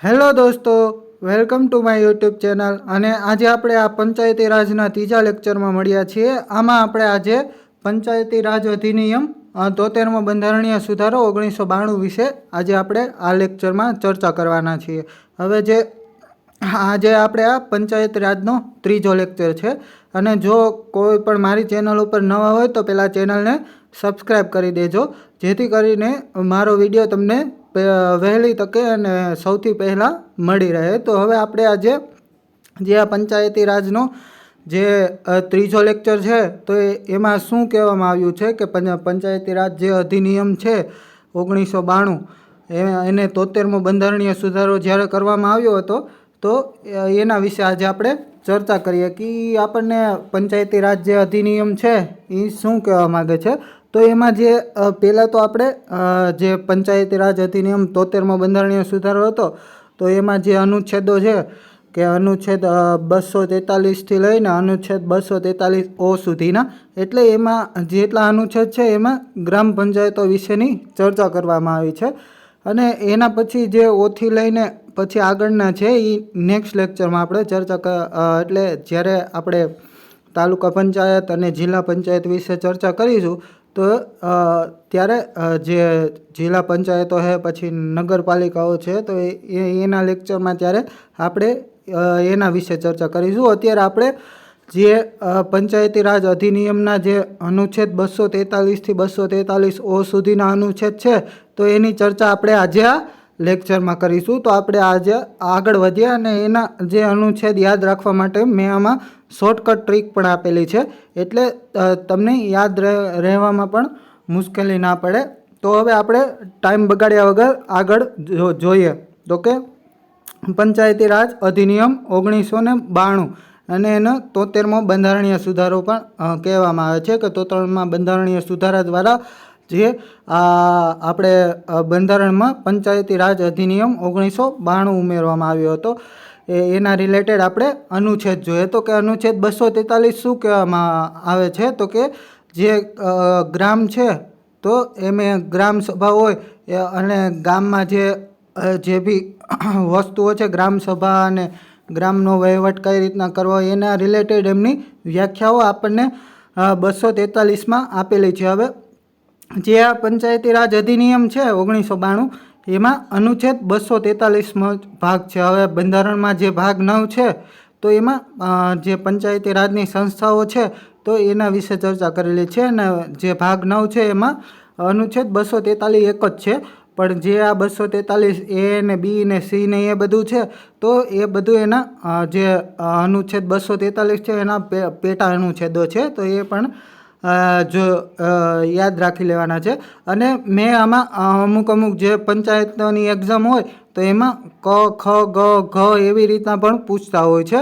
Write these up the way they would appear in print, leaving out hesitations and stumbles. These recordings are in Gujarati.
હેલો દોસ્તો, welcome to my YouTube channel. અને આજે આપણે આ પંચાયતી રાજના ત્રીજા લેક્ચરમાં મળ્યા છીએ. આમાં આપણે આજે પંચાયતી રાજ અધિનિયમ 73મો બંધારણીય સુધારો 1992 વિશે આજે આપણે આ લેક્ચરમાં ચર્ચા કરવાના છીએ. હવે આજે આપણે આ પંચાયત રાજનો ત્રીજો લેક્ચર છે. અને જો કોઈ પણ મારી ચેનલ ઉપર નવા હોય તો પહેલાં ચેનલને સબસ્ક્રાઈબ કરી દેજો, જેથી કરીને મારો વિડીયો તમને વહેલી તકે અને સૌથી પહેલાં મળી રહે. તો હવે આપણે આજે જે આ પંચાયતી રાજનો જે ત્રીજો લેક્ચર છે તો એમાં શું કહેવામાં આવ્યું છે કે પંચાયતી રાજ જે અધિનિયમ છે 1992 એને 73મો બંધારણીય સુધારો જ્યારે કરવામાં આવ્યો હતો તો એના વિશે આજે આપણે ચર્ચા કરીએ કે આપણને પંચાયતી રાજ જે અધિનિયમ છે એ શું કહેવા માગે છે. તો એમાં જે પહેલાં તો આપણે જે પંચાયતી રાજ અધિનિયમ 73મો બંધારણીય સુધારો હતો તો એમાં જે અનુચ્છેદો છે કે અનુચ્છેદ 243થી લઈને અનુચ્છેદ 243O સુધીના, એટલે એમાં જેટલા અનુચ્છેદ છે એમાં ગ્રામ પંચાયતો વિશેની ચર્ચા કરવામાં આવી છે. અને એના પછી જે ઓથી લઈને પછી આગળના છે એ નેક્સ્ટ લેક્ચરમાં આપણે ચર્ચા એટલે જ્યારે આપણે તાલુકા પંચાયત અને જિલ્લા પંચાયત વિશે ચર્ચા કરીશું તો ત્યારે જે જિલ્લા પંચાયતો છે પછી નગરપાલિકાઓ છે તો એના લેક્ચરમાં ત્યારે આપણે એના વિશે ચર્ચા કરીશું. અત્યારે આપણે જે પંચાયતી રાજ અધિનિયમના જે અનુચ્છેદ 243થી 243O સુધીના અનુચ્છેદ છે તો એની ચર્ચા આપણે આજે આ લેક્ચરમાં કરીશું. તો આપણે આજે આગળ વધીએ અને એના જે અનુચ્છેદ યાદ રાખવા માટે મેં આમાં શોર્ટકટ ટ્રીક પણ આપેલી છે, એટલે તમને યાદ રહેવામાં પણ મુશ્કેલી ના પડે. તો હવે આપણે ટાઈમ બગાડ્યા વગર આગળ જોઈએ તો કે પંચાયતી રાજ અધિનિયમ 1992 અને એનો 73મો બંધારણીય સુધારો પણ કહેવામાં આવે છે કે 73મા બંધારણીય સુધારા દ્વારા જે આપણે બંધારણમાં પંચાયતી રાજ અધિનિયમ 1992 ઉમેરવામાં આવ્યો હતો. એના રિલેટેડ આપણે અનુચ્છેદ જોઈએ તો કે અનુચ્છેદ 243 શું કહેવામાં આવે છે તો કે જે ગ્રામ છે તો એમાં ગ્રામ સભા હોય અને ગામમાં જે બી વસ્તુઓ છે ગ્રામ સભા અને ગ્રામનો વહીવટ કઈ રીતના કરવો એના રિલેટેડ એમની વ્યાખ્યાઓ આપણને 243માં આપેલી છે. હવે જે આ પંચાયતી રાજ અધિનિયમ છે 1992 એમાં અનુચ્છેદ 243મો ભાગ છે. હવે બંધારણમાં જે ભાગ 9 છે તો એમાં જે પંચાયતી રાજની સંસ્થાઓ છે તો એના વિશે ચર્ચા કરેલી છે. અને જે ભાગ 9 છે એમાં અનુચ્છેદ 243 એક જ છે, પણ જે આ 243A ને બી ને સી ને એ બધું છે તો એ બધું એના જે અનુચ્છેદ 243 છે એના પેટા અનુચ્છેદો છે, તો એ પણ જો યાદ રાખી લેવાના છે. અને મેં આમાં અમુક જે પંચાયતની એક્ઝામ હોય તો એમાં ક ખ ગ ઘ એવી રીતના પણ પૂછતા હોય છે.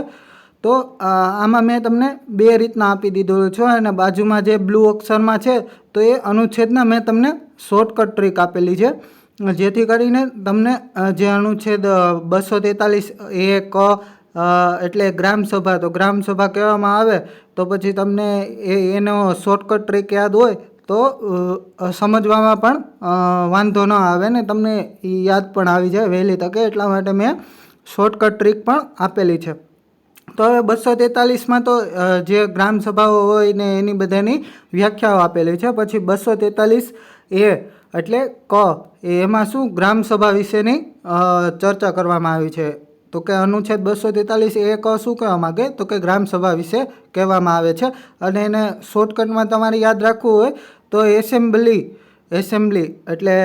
તો આમાં મેં તમને બે રીતના આપી દીધું છે અને બાજુમાં જે બ્લુ અક્ષરમાં છે તો એ અનુચ્છેદના મેં તમને શોર્ટકટ ટ્રીક આપેલી છે, જેથી કરીને તમને જે અનુચ્છેદ 243A ક એટલે ગ્રામસભા, તો ગ્રામસભા કહેવામાં આવે તો પછી તમને એનો શોર્ટકટ ટ્રીક યાદ હોય તો સમજવામાં પણ વાંધો ન આવે ને તમને યાદ પણ આવી જાય વહેલી તકે, એટલા માટે મેં શોર્ટકટ ટ્રીક પણ આપેલી છે. તો હવે 243માં તો જે ગ્રામસભાઓ હોય ને એની બધાની વ્યાખ્યાઓ આપેલી છે. પછી 243A એટલે ક એમાં શું ગ્રામસભા વિશેની ચર્ચા કરવામાં આવી છે. તો કે અનુચ્છેદ 243A ક શું કહેવા માગે તો કે ગ્રામસભા વિશે કહેવામાં આવે છે. અને એને શોર્ટકટમાં તમારે યાદ રાખવું હોય તો એસેમ્બલી એટલે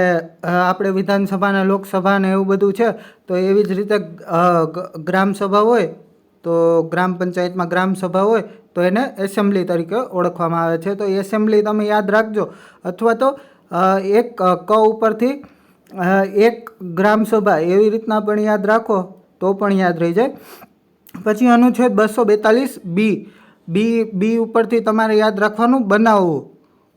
આપણે વિધાનસભા ને લોકસભા ને એવું બધું છે તો એવી જ રીતે ગ્રામસભા હોય તો ગ્રામ પંચાયતમાં ગ્રામસભા હોય તો એને એસેમ્બલી તરીકે ઓળખવામાં આવે છે. તો એસેમ્બલી તમે યાદ રાખજો, અથવા તો એક ક ઉપરથી એક ગ્રામસભા એવી રીતના પણ યાદ રાખો તો પણ યાદ રહી જાય. પછી અનુચ્છેદ 242 બી ઉપરથી તમારે યાદ રાખવાનું બનાવવું,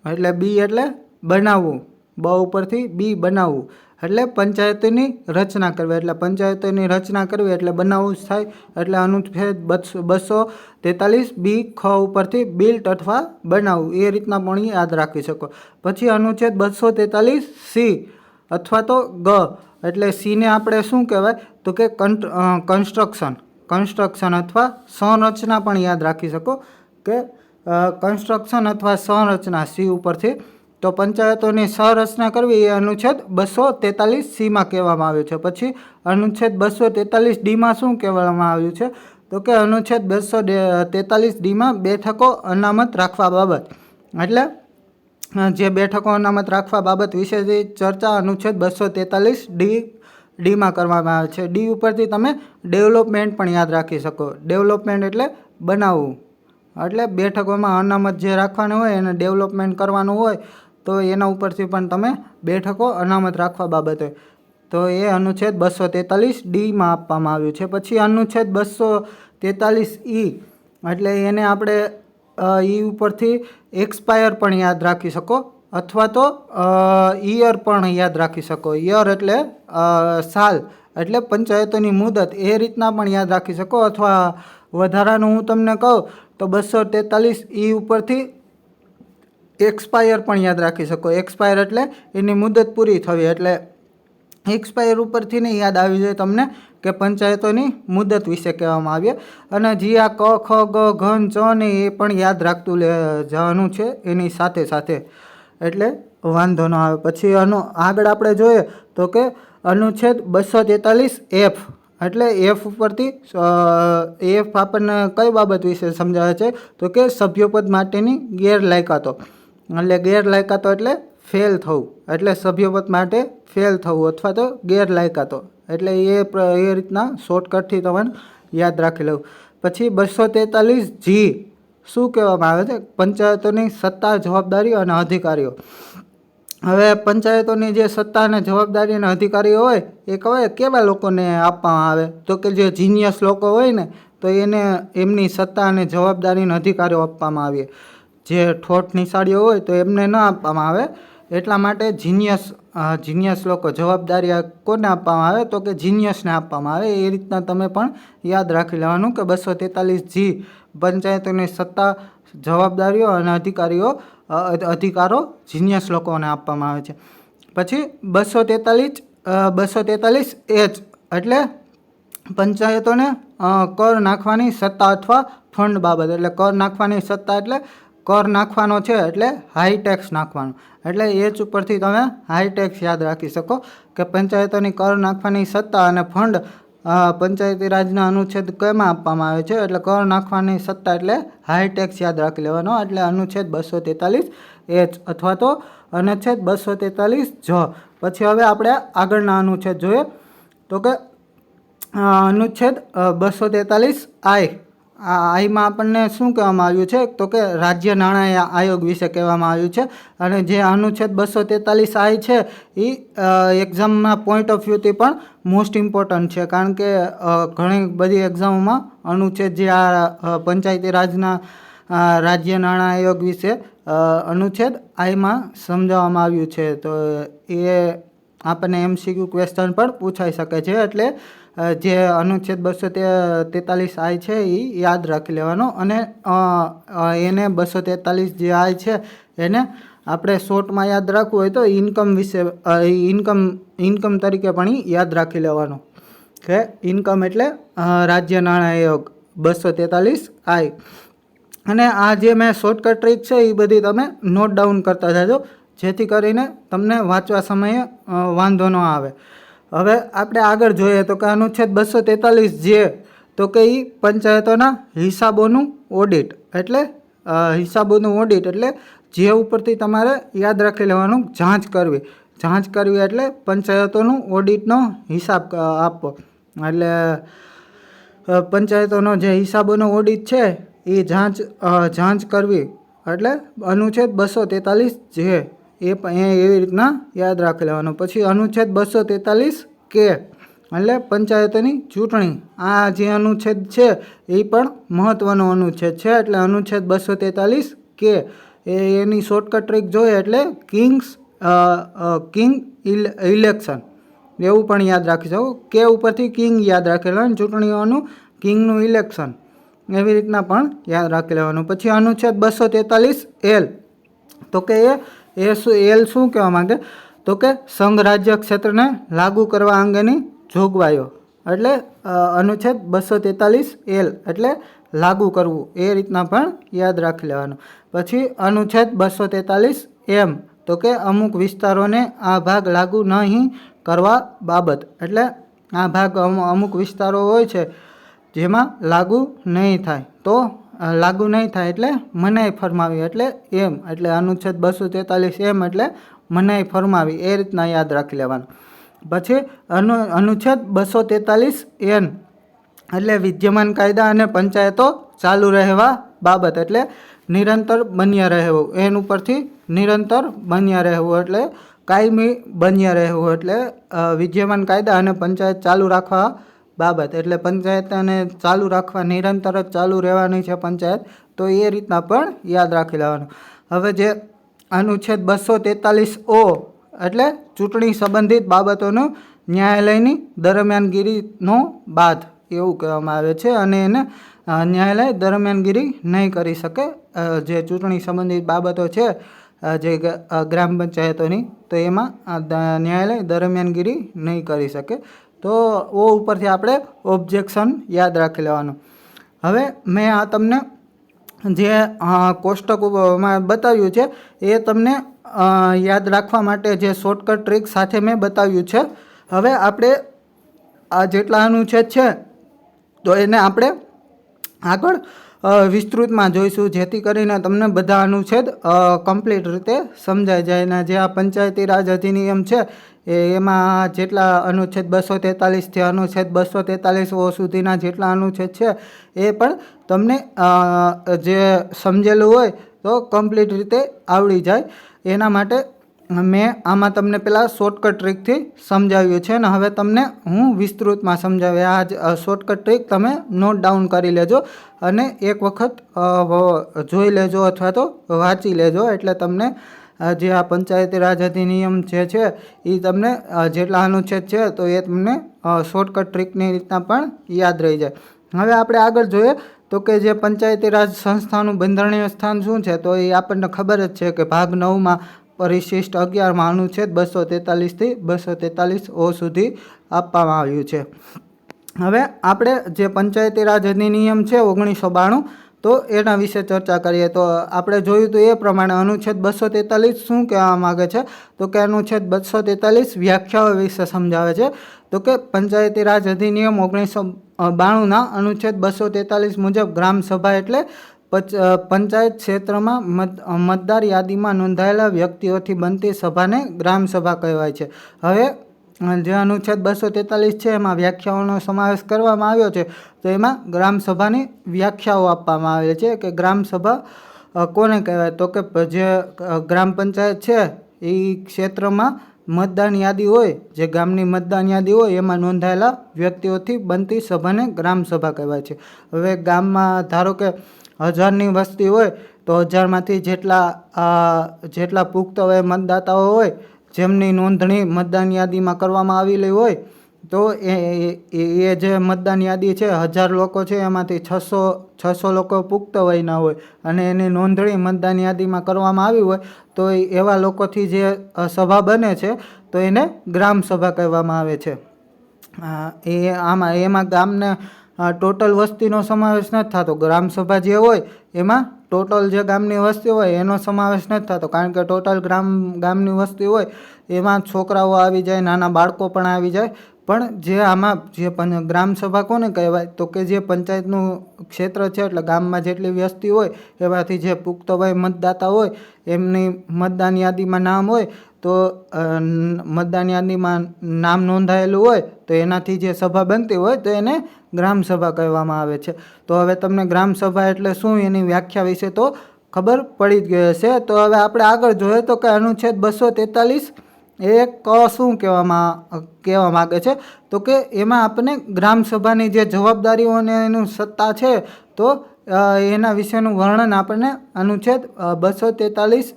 એટલે બી એટલે બનાવવું, બ ઉપરથી બી બનાવવું એટલે પંચાયતની રચના કરવી, એટલે પંચાયતોની રચના કરવી એટલે બનાવવું જ થાય. એટલે અનુચ્છેદ 243B ખ ઉપરથી બિલ્ટ અથવા બનાવવું એ રીતના પણ યાદ રાખી શકો. પછી અનુચ્છેદ 243C અથવા તો ગ એટલે સીને આપણે શું કહેવાય તો કે કન્સ્ટ્રક્શન અથવા સંરચના પણ યાદ રાખી શકો કે કન્સ્ટ્રક્શન અથવા સંરચના સી ઉપરથી. તો પંચાયતોની સંરચના કરવી એ અનુચ્છેદ 243 માં કહેવામાં આવ્યું છે. પછી અનુચ્છેદ 243 શું કહેવામાં આવ્યું છે તો કે અનુચ્છેદ 243 માં બેઠકો અનામત રાખવા બાબત, એટલે જે બેઠકો અનામત રાખવા બાબત વિશેની ચર્ચા અનુચ્છેદ 243 માં કરવામાં આવે છે. ડી ઉપરથી તમે ડેવલપમેન્ટ પણ યાદ રાખી શકો. ડેવલપમેન્ટ એટલે બનાવવું, એટલે બેઠકોમાં અનામત જે રાખવાનું હોય એને ડેવલપમેન્ટ કરવાનું હોય તો એના ઉપરથી પણ તમે બેઠકો અનામત રાખવા બાબતે, તો એ અનુચ્છેદ 243 માં આપવામાં આવ્યું છે. પછી અનુચ્છેદ 243 એટલે એને આપણે ઉપરથી એક્સપાયર પણ યાદ રાખી શકો અથવા તો ઈયર પણ યાદ રાખી શકો. ઈયર એટલે સાલ, એટલે પંચાયતોની મુદત, એ રીતના પણ યાદ રાખી શકો. અથવા વધારાનું હું તમને કહું તો 243 ઉપરથી એક્સપાયર પણ યાદ રાખી શકો. એક્સપાયર એટલે એની મુદત પૂરી થવી, એટલે એક્સપાયર ઉપરથી નહીં યાદ આવી જાય તમને કે પંચાયતોની મુદત વિશે કહેવામાં આવે. અને જે આ ક ખ ગ ઘ ચ ને એ પણ યાદ રાખતું જવાનું છે એની સાથે સાથે, એટલે વાંધો ન આવે. પછી આગળ આપણે જોઈએ તો કે અનુચ્છેદ 243F એટલે એફ ઉપરથી એફ આપણને કઈ બાબત વિશે સમજાવે છે તો કે સભ્યપદ માટેની ગેરલાયકાતો, એટલે ગેરલાયકાતો એટલે ફેલ થવું, એટલે સભ્યપદ માટે ફેલ થવું અથવા તો ગેરલાયકાતો, એટલે એ રીતના શોર્ટકટથી તમારે યાદ રાખી લેવું. પછી 243G શું કહેવામાં આવે છે? પંચાયતોની સત્તા, જવાબદારી અને અધિકારીઓ. હવે પંચાયતોની જે સત્તા અને જવાબદારી અને અધિકારીઓ હોય એ કહેવાય કેવા લોકોને આપવામાં આવે તો કે જે જીનિયસ લોકો હોય ને તો એને એમની સત્તા અને જવાબદારી અને અધિકારીઓ આપવામાં આવે. જે ઠોઠ નિશાળીઓ હોય તો એમને ન આપવામાં આવે. એટલા માટે જીનિયસ લોકો જવાબદારી કોને આપવામાં આવે તો કે જીનિયસને આપવામાં આવે. એ રીતના તમે પણ યાદ રાખી લેવાનું કે 243G પંચાયતોની સત્તા, જવાબદારીઓ અને અધિકારો જીનિયસ લોકોને આપવામાં આવે છે. પછી 243H એટલે પંચાયતોને કર નાખવાની સત્તા અથવા ફંડ બાબત, એટલે કર નાખવાની સત્તા એટલે કર નાખવાનો છે એટલે હાઈ ટેક્સ નાખવાનો, એટલે એચ ઉપરથી તમે હાઈ ટેક્સ યાદ રાખી શકો કે પંચાયતોની કર નાખવાની સત્તા અને ફંડ પંચાયતી રાજના અનુચ્છેદ કઈમાં આપવામાં આવે છે, એટલે કર નાખવાની સત્તા એટલે હાઈ ટેક્સ યાદ રાખી લેવાનો, એટલે અનુચ્છેદ 243H અથવા તો અનુચ્છેદ 243J. પછી હવે આપણે આગળના અનુચ્છેદ જોઈએ તો કે અનુચ્છેદ 243I. આ આઈમાં આપણને શું કહેવામાં આવ્યું છે તો કે રાજ્ય નાણાં આયોગ વિશે કહેવામાં આવ્યું છે. અને જે અનુચ્છેદ 243I છે એ એક્ઝામના પોઈન્ટ ઓફ વ્યૂથી પણ મોસ્ટ ઇમ્પોર્ટન્ટ છે, કારણ કે ઘણી બધી એક્ઝામોમાં અનુચ્છેદ જે આ પંચાયતી રાજના રાજ્ય નાણાં આયોગ વિશે અનુચ્છેદ આઈમાં સમજાવવામાં આવ્યું છે. તો એ આપણને MCQ ક્વેશ્ચન પણ પૂછાઈ શકે છે, એટલે જે અનુચ્છેદ 243I છે એ યાદ રાખી લેવાનો. અને એને 243 જે I છે એને આપણે શોર્ટમાં યાદ રાખવું હોય તો ઇન્કમ વિશે ઇન્કમ તરીકે પણ યાદ રાખી લેવાનું કે ઇન્કમ એટલે રાજ્ય નાણાં આયોગ 243I. અને આ જે મેં શોર્ટકટ ટ્રીક છે એ બધી તમે નોટ ડાઉન કરતા જજો, જેથી કરીને તમને વાંચવા સમયે વાંધો ન આવે. હવે આપણે આગળ જોઈએ તો કે અનુચ્છેદ 243J તો કે એ પંચાયતોના હિસાબોનું ઓડિટ, એટલે હિસાબોનું ઓડિટ એટલે જે ઉપરથી તમારે યાદ રાખી લેવાનું જાંચ કરવી એટલે પંચાયતોનું ઓડિટનો હિસાબ આપવો, એટલે પંચાયતોનો જે હિસાબોનો ઓડિટ છે એ જાંચ કરવી, એટલે અનુચ્છેદ 243J એવી રીતના યાદ રાખી લેવાનું. પછી અનુચ્છેદ 243K એટલે પંચાયતોની ચૂંટણી. આ જે અનુચ્છેદ છે એ પણ મહત્ત્વનો અનુચ્છેદ છે, એટલે અનુચ્છેદ 243K એની શોર્ટકટ ટ્રીક જોઈએ એટલે કિંગ ઇલેક્શન એવું પણ યાદ રાખી શકો. કે ઉપરથી કિંગ યાદ રાખી લેવાનું, ચૂંટણીઓનું કિંગનું ઇલેક્શન એવી રીતના પણ યાદ રાખી લેવાનું. પછી અનુચ્છેદ 243L તો કે એ શું કહેવા માંગે તો કે સંઘ રાજ્ય ક્ષેત્રને લાગુ કરવા અંગેની જોગવાઈઓ, એટલે અનુચ્છેદ 243L એટલે લાગુ કરવું, એ રીતના પણ યાદ રાખી લેવાનું. પછી અનુચ્છેદ 243M તો કે અમુક વિસ્તારોને આ ભાગ લાગુ નહીં કરવા બાબત, એટલે આ ભાગ અમુક વિસ્તારો હોય છે જેમાં લાગુ નહીં થાય, તો લાગુ નહીં થાય એટલે મનાઈ ફરમાવી, એટલે એમ, એટલે અનુચ્છેદ 243M એટલે મનાઈ ફરમાવી, એ રીતના યાદ રાખી લેવાનું. પછી અનુચ્છેદ 243N એટલે વિદ્યમાન કાયદા અને પંચાયતો ચાલુ રહેવા બાબત, એટલે નિરંતર બન્યા રહેવું, એન ઉપરથી નિરંતર બન્યા રહેવું એટલે કાયમી બન્યા રહેવું, એટલે વિદ્યમાન કાયદા અને પંચાયત ચાલુ રાખવા બાબત, એટલે પંચાયતને ચાલુ રાખવા, નિરંતર જ ચાલુ રહેવાની છે પંચાયત, તો એ રીતના પણ યાદ રાખી લેવાનું. હવે જે અનુચ્છેદ 243O એટલે ચૂંટણી સંબંધિત બાબતોનું ન્યાયાલયની દરમિયાનગીરીનો બાદ, એવું કહેવામાં આવે છે, અને એને ન્યાયાલય દરમિયાનગીરી નહીં કરી શકે. જે ચૂંટણી સંબંધિત બાબતો છે જે ગ્રામ પંચાયતોની, તો એમાં ન્યાયાલય દરમિયાનગીરી નહીં કરી શકે. તો ઓ ઉપરથી આપણે ઓબ્જેક્શન યાદ રાખી લેવાનું. હવે મેં આ તમને જે કોષ્ટકોમાં બતાવ્યું છે એ તમને યાદ રાખવા માટે જે શોર્ટકટ ટ્રીક સાથે મેં બતાવ્યું છે. હવે આપણે આ જેટલા અનુચ્છેદ છે તો એને આપણે આગળ વિસ્તૃતમાં જોઈશું, જેથી કરીને તમને બધા અનુચ્છેદ કમ્પ્લીટ રીતે સમજાઈ જાય. અને જે આ પંચાયતી રાજ અધિનિયમ છે એમાં જેટલા અનુચ્છેદ 243થી અનુચ્છેદ 243O સુધીના જેટલા અનુચ્છેદ છે એ પણ તમને જે સમજેલું હોય તો કમ્પ્લીટ રીતે આવડી જાય. એના માટે મેં આમાં તમને પહેલાં શોર્ટકટ ટ્રીકથી સમજાવ્યું છે, અને હવે તમને હું વિસ્તૃતમાં સમજાવ્યું. આ જ શોર્ટકટ ટ્રીક તમે નોટ ડાઉન કરી લેજો અને એક વખત જોઈ લેજો અથવા તો વાંચી લેજો, એટલે તમને જે આ પંચાયતી રાજ અધિનિયમ જે છે એ તમને જેટલા અનુચ્છેદ છે તો એ તમને શોર્ટકટ ટ્રીકની રીતના પણ યાદ રહી જાય. હવે આપણે આગળ જોઈએ તો કે જે પંચાયતી રાજ સંસ્થાનું બંધારણીય સ્થાન શું છે, તો એ આપણને ખબર જ છે કે ભાગ 9માં પરિશિષ્ટ 11માં અનુચ્છેદ 243થી 243O સુધી આપવામાં આવ્યું છે. હવે આપણે જે પંચાયતી રાજ અધિનિયમ છે 1992, તો એના વિશે ચર્ચા કરીએ. તો આપણે જોયું તો એ પ્રમાણે અનુચ્છેદ 243 શું કહેવા માગે છે, તો કે અનુચ્છેદ 243 વ્યાખ્યાઓ વિશે સમજાવે છે. તો કે પંચાયતી રાજ અધિનિયમ 1992ના અનુચ્છેદ 243 મુજબ ગ્રામસભા એટલે પંચાયત ક્ષેત્રમાં મતદાર યાદીમાં નોંધાયેલા વ્યક્તિઓથી બનતી સભાને ગ્રામસભા કહેવાય છે. હવે જે અનુચ્છેદ 243 છે એમાં વ્યાખ્યાઓનો સમાવેશ કરવામાં આવ્યો છે, તો એમાં ગ્રામસભાની વ્યાખ્યાઓ આપવામાં આવે છે કે ગ્રામસભા કોને કહેવાય, તો કે જે ગ્રામ પંચાયત છે એ ક્ષેત્રમાં મતદાન યાદી હોય, જે ગામની મતદાન યાદી હોય એમાં નોંધાયેલા વ્યક્તિઓથી બનતી સભાને ગ્રામસભા કહેવાય છે. હવે ગામમાં ધારો કે 1000ની વસ્તી હોય તો 1000માંથી જેટલા પુખ્ત વય મતદાતાઓ હોય જેમની નોંધણી મતદાન યાદીમાં કરવામાં આવેલી હોય, તો એ જે મતદાન યાદી છે 1000 લોકો છે એમાંથી 600 લોકો પુખ્ત વયના હોય અને એની નોંધણી મતદાન યાદીમાં કરવામાં આવી હોય, તો એવા લોકોથી જે સભા બને છે તો એને ગ્રામસભા કહેવામાં આવે છે. એમાં ગામને ટોટલ વસ્તીનો સમાવેશ નથી થતો. ગ્રામસભા જે હોય એમાં ટોટલ જે ગામની વસ્તી હોય એનો સમાવેશ નથી થતો, કારણ કે ટોટલ ગામની વસ્તી હોય એમાં છોકરાઓ આવી જાય, નાના બાળકો પણ આવી જાય. પણ જે આમાં જે ગ્રામસભા કોને કહેવાય, તો કે જે પંચાયતનું ક્ષેત્ર છે એટલે ગામમાં જેટલી વસ્તી હોય એમાંથી જે પુખ્ત વય મતદાતા હોય એમની મતદાન યાદીમાં નામ હોય, તો મતદાન યાદીમાં નામ નોંધાયેલું હોય તો એનાથી જે સભા બનતી હોય તો એને ગ્રામસભા કહેવામાં આવે છે. તો હવે તમને ગ્રામસભા એટલે શું એની વ્યાખ્યા વિશે તો ખબર પડી જ ગઈ હશે. તો હવે આપણે આગળ જોઈએ તો કે અનુચ્છેદ 243 એ શું કહેવા માગે છે, તો કે એમાં આપણને ગ્રામસભાની જે જવાબદારીઓ અને એનું સત્તા છે તો એના વિશેનું વર્ણન આપણને અનુચ્છેદ 243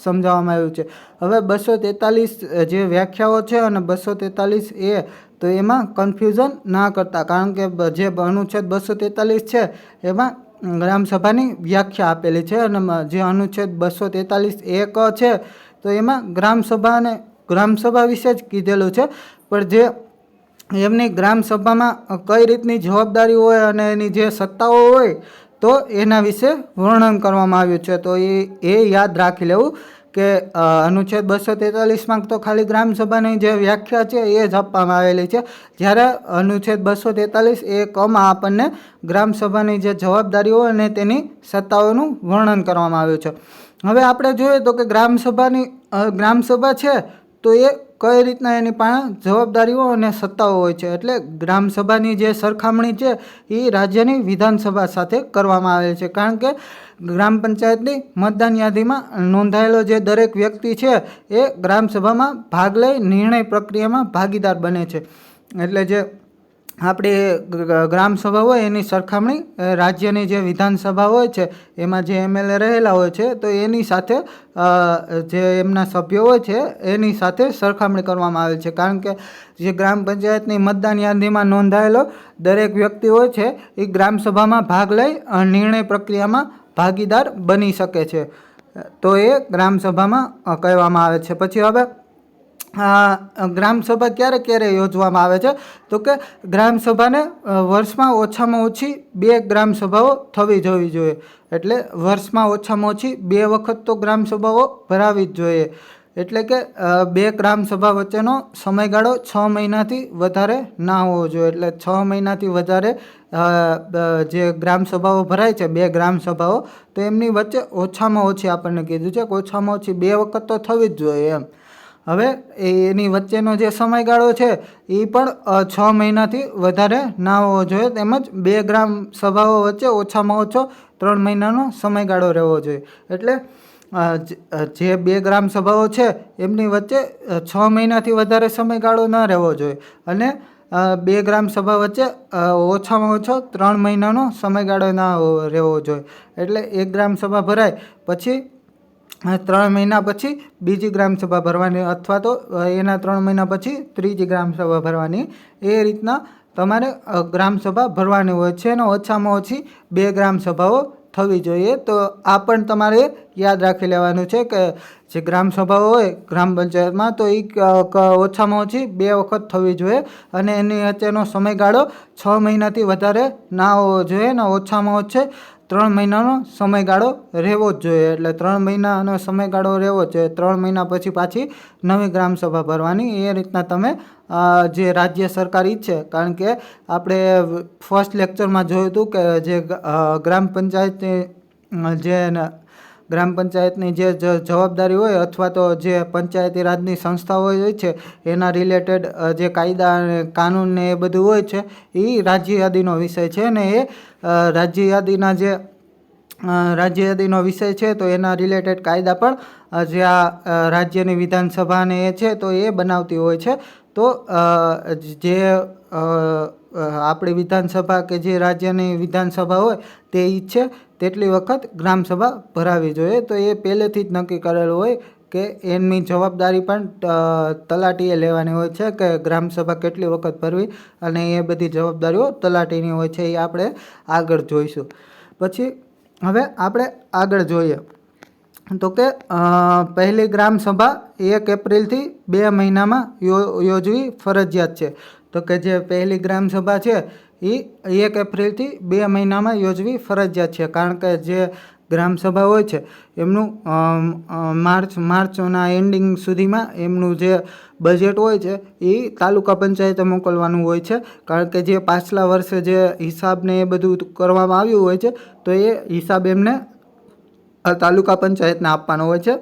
સમજાવવામાં આવ્યું છે. હવે 243 જે વ્યાખ્યાઓ છે અને 243 તો એમાં કન્ફ્યુઝન ના કરતા, કારણ કે જે અનુચ્છેદ 243 છે એમાં ગ્રામસભાની વ્યાખ્યા આપેલી છે, અને જે અનુચ્છેદ 243 છે તો એમાં ગ્રામસભાને ગ્રામસભા વિશે જ કીધેલું છે, પણ જે એમની ગ્રામસભામાં કઈ રીતની જવાબદારી હોય અને એની જે સત્તાઓ હોય તો એના વિશે વર્ણન કરવામાં આવ્યું છે. તો એ યાદ રાખી લેવું કે અનુચ્છેદ 243માં તો ખાલી ગ્રામસભાની જે વ્યાખ્યા છે એ જ આપવામાં આવેલી છે, જ્યારે અનુચ્છેદ 243 એ કમાં આપણને ગ્રામસભાની જે જવાબદારી હોય અને તેની સત્તાઓનું વર્ણન કરવામાં આવ્યું છે. હવે આપણે જોઈએ તો કે ગ્રામસભા છે તો એ કઈ રીતના એની પાસે જવાબદારીઓ અને સત્તાઓ હોય છે. એટલે ગ્રામસભાની જે સરખામણી છે એ રાજ્યની વિધાનસભા સાથે કરવામાં આવે છે, કારણ કે ગ્રામ પંચાયતની મતદાન યાદીમાં નોંધાયેલો જે દરેક વ્યક્તિ છે એ ગ્રામસભામાં ભાગ લઈ નિર્ણય પ્રક્રિયામાં ભાગીદાર બને છે. એટલે જે આપણી ગ્રામસભા હોય એની સરખામણી રાજ્યની જે વિધાનસભા હોય છે એમાં જે એમએલએ રહેલા હોય છે તો એની સાથે જે એમના સભ્યો હોય છે એની સાથે સરખામણી કરવામાં આવે છે, કારણ કે જે ગ્રામ પંચાયતની મતદાન યાદીમાં નોંધાયેલો દરેક વ્યક્તિ હોય છે એ ગ્રામસભામાં ભાગ લઈ નિર્ણય પ્રક્રિયામાં ભાગીદાર બની શકે છે. તો એ ગ્રામસભામાં કહેવામાં આવે છે. પછી હવે ગ્રામસભા ક્યારે ક્યારે યોજવામાં આવે છે તો કે ગ્રામસભાને વર્ષમાં ઓછામાં ઓછી 2 ગ્રામસભાઓ થવી જોઈએ. એટલે વર્ષમાં ઓછામાં ઓછી 2 વખત તો ગ્રામસભાઓ ભરાવી જ જોઈએ. એટલે કે 2 ગ્રામસભા વચ્ચેનો સમયગાળો 6 મહિનાથી વધારે ના હોવો જોઈએ. એટલે 6 મહિનાથી વધારે જે ગ્રામસભાઓ ભરાય છે 2 ગ્રામસભાઓ, તો એમની વચ્ચે ઓછામાં ઓછી આપણને કીધું છે કે ઓછામાં ઓછી 2 વખત તો થવી જ જોઈએ એમ. હવે એની વચ્ચેનો જે સમયગાળો છે એ પણ 6 મહિનાથી વધારે ના હોવો જોઈએ, તેમજ 2 ગ્રામસભાઓ વચ્ચે ઓછામાં ઓછો 3 મહિનાનો સમયગાળો રહેવો જોઈએ. એટલે જે 2 ગ્રામસભાઓ છે એમની વચ્ચે 6 મહિનાથી વધારે સમયગાળો ન રહેવો જોઈએ અને 2 ગ્રામસભા વચ્ચે ઓછામાં ઓછો 3 મહિનાનો સમયગાળો ના રહેવો જોઈએ. એટલે 1 ગ્રામસભા ભરાય પછી 3 મહિના પછી બીજી ગ્રામસભા ભરવાની, અથવા તો એના 3 મહિના પછી ત્રીજી ગ્રામસભા ભરવાની. એ રીતના તમારે ગ્રામસભા ભરવાની હોય છે અને ઓછામાં ઓછી 2 ગ્રામસભાઓ થવી જોઈએ. તો આ પણ તમારે યાદ રાખી લેવાનું છે કે જે ગ્રામસભાઓ હોય ગ્રામ પંચાયતમાં તો એ ઓછામાં ઓછી 2 વખત થવી જોઈએ અને એની વચ્ચેનો સમયગાળો 6 મહિનાથી વધારે ના હોવો જોઈએ અને ઓછામાં ઓછે 3 મહિનાનો સમયગાળો રહેવો જ જોઈએ. એટલે 3 મહિનાનો સમયગાળો રહેવો જ જોઈએ. 3 મહિના પછી પાછી નવી ગ્રામસભા ભરવાની. એ રીતના તમે જે રાજ્ય સરકાર ઈચ્છે, કારણ કે આપણે ફર્સ્ટ લેક્ચરમાં જોયું હતું કે જે ગ્રામ પંચાયતની જે જવાબદારી હોય અથવા તો જે પંચાયતી રાજની સંસ્થાઓ હોય છે એના રિલેટેડ જે કાયદા અને કાનૂન ને એ બધું હોય છે એ રાજ્ય યાદીનો વિષય છે ને એ રાજ્ય યાદીનો વિષય છે તો એના રિલેટેડ કાયદા પણ જે આ રાજ્યની વિધાનસભાને એ છે તો એ બનાવતી હોય છે. તો જે આપણી વિધાનસભા કે જે રાજ્યની વિધાનસભા હોય તે ઈચ્છે તેટલી વખત ગ્રામસભા ભરાવી જોઈએ. તો એ પહેલેથી જ નક્કી કરેલું હોય કે એમની જવાબદારી પણ તલાટીએ લેવાની હોય છે કે ગ્રામસભા કેટલી વખત ભરવી, અને એ બધી જવાબદારીઓ તલાટીની હોય છે. એ આપણે આગળ જોઈશું. પછી હવે આપણે આગળ જોઈએ તો કે પહેલી ગ્રામસભા 1 એપ્રિલથી 2 મહિનામાં યોજવી ફરજિયાત છે. તો કે જે પહેલી ગ્રામસભા છે એ 1 એપ્રિલથી 2 મહિનામાં યોજવી ફરજિયાત છે, કારણ કે જે ગ્રામસભા હોય છે એમનું માર્ચના એન્ડિંગ સુધીમાં એમનું જે બજેટ હોય છે એ તાલુકા પંચાયતે મોકલવાનું હોય છે, કારણ કે જે પાછલા વર્ષે જે હિસાબને એ બધું કરવામાં આવ્યું હોય છે તો એ હિસાબ એમને તાલુકા પંચાયતને આપવાનો હોય છે.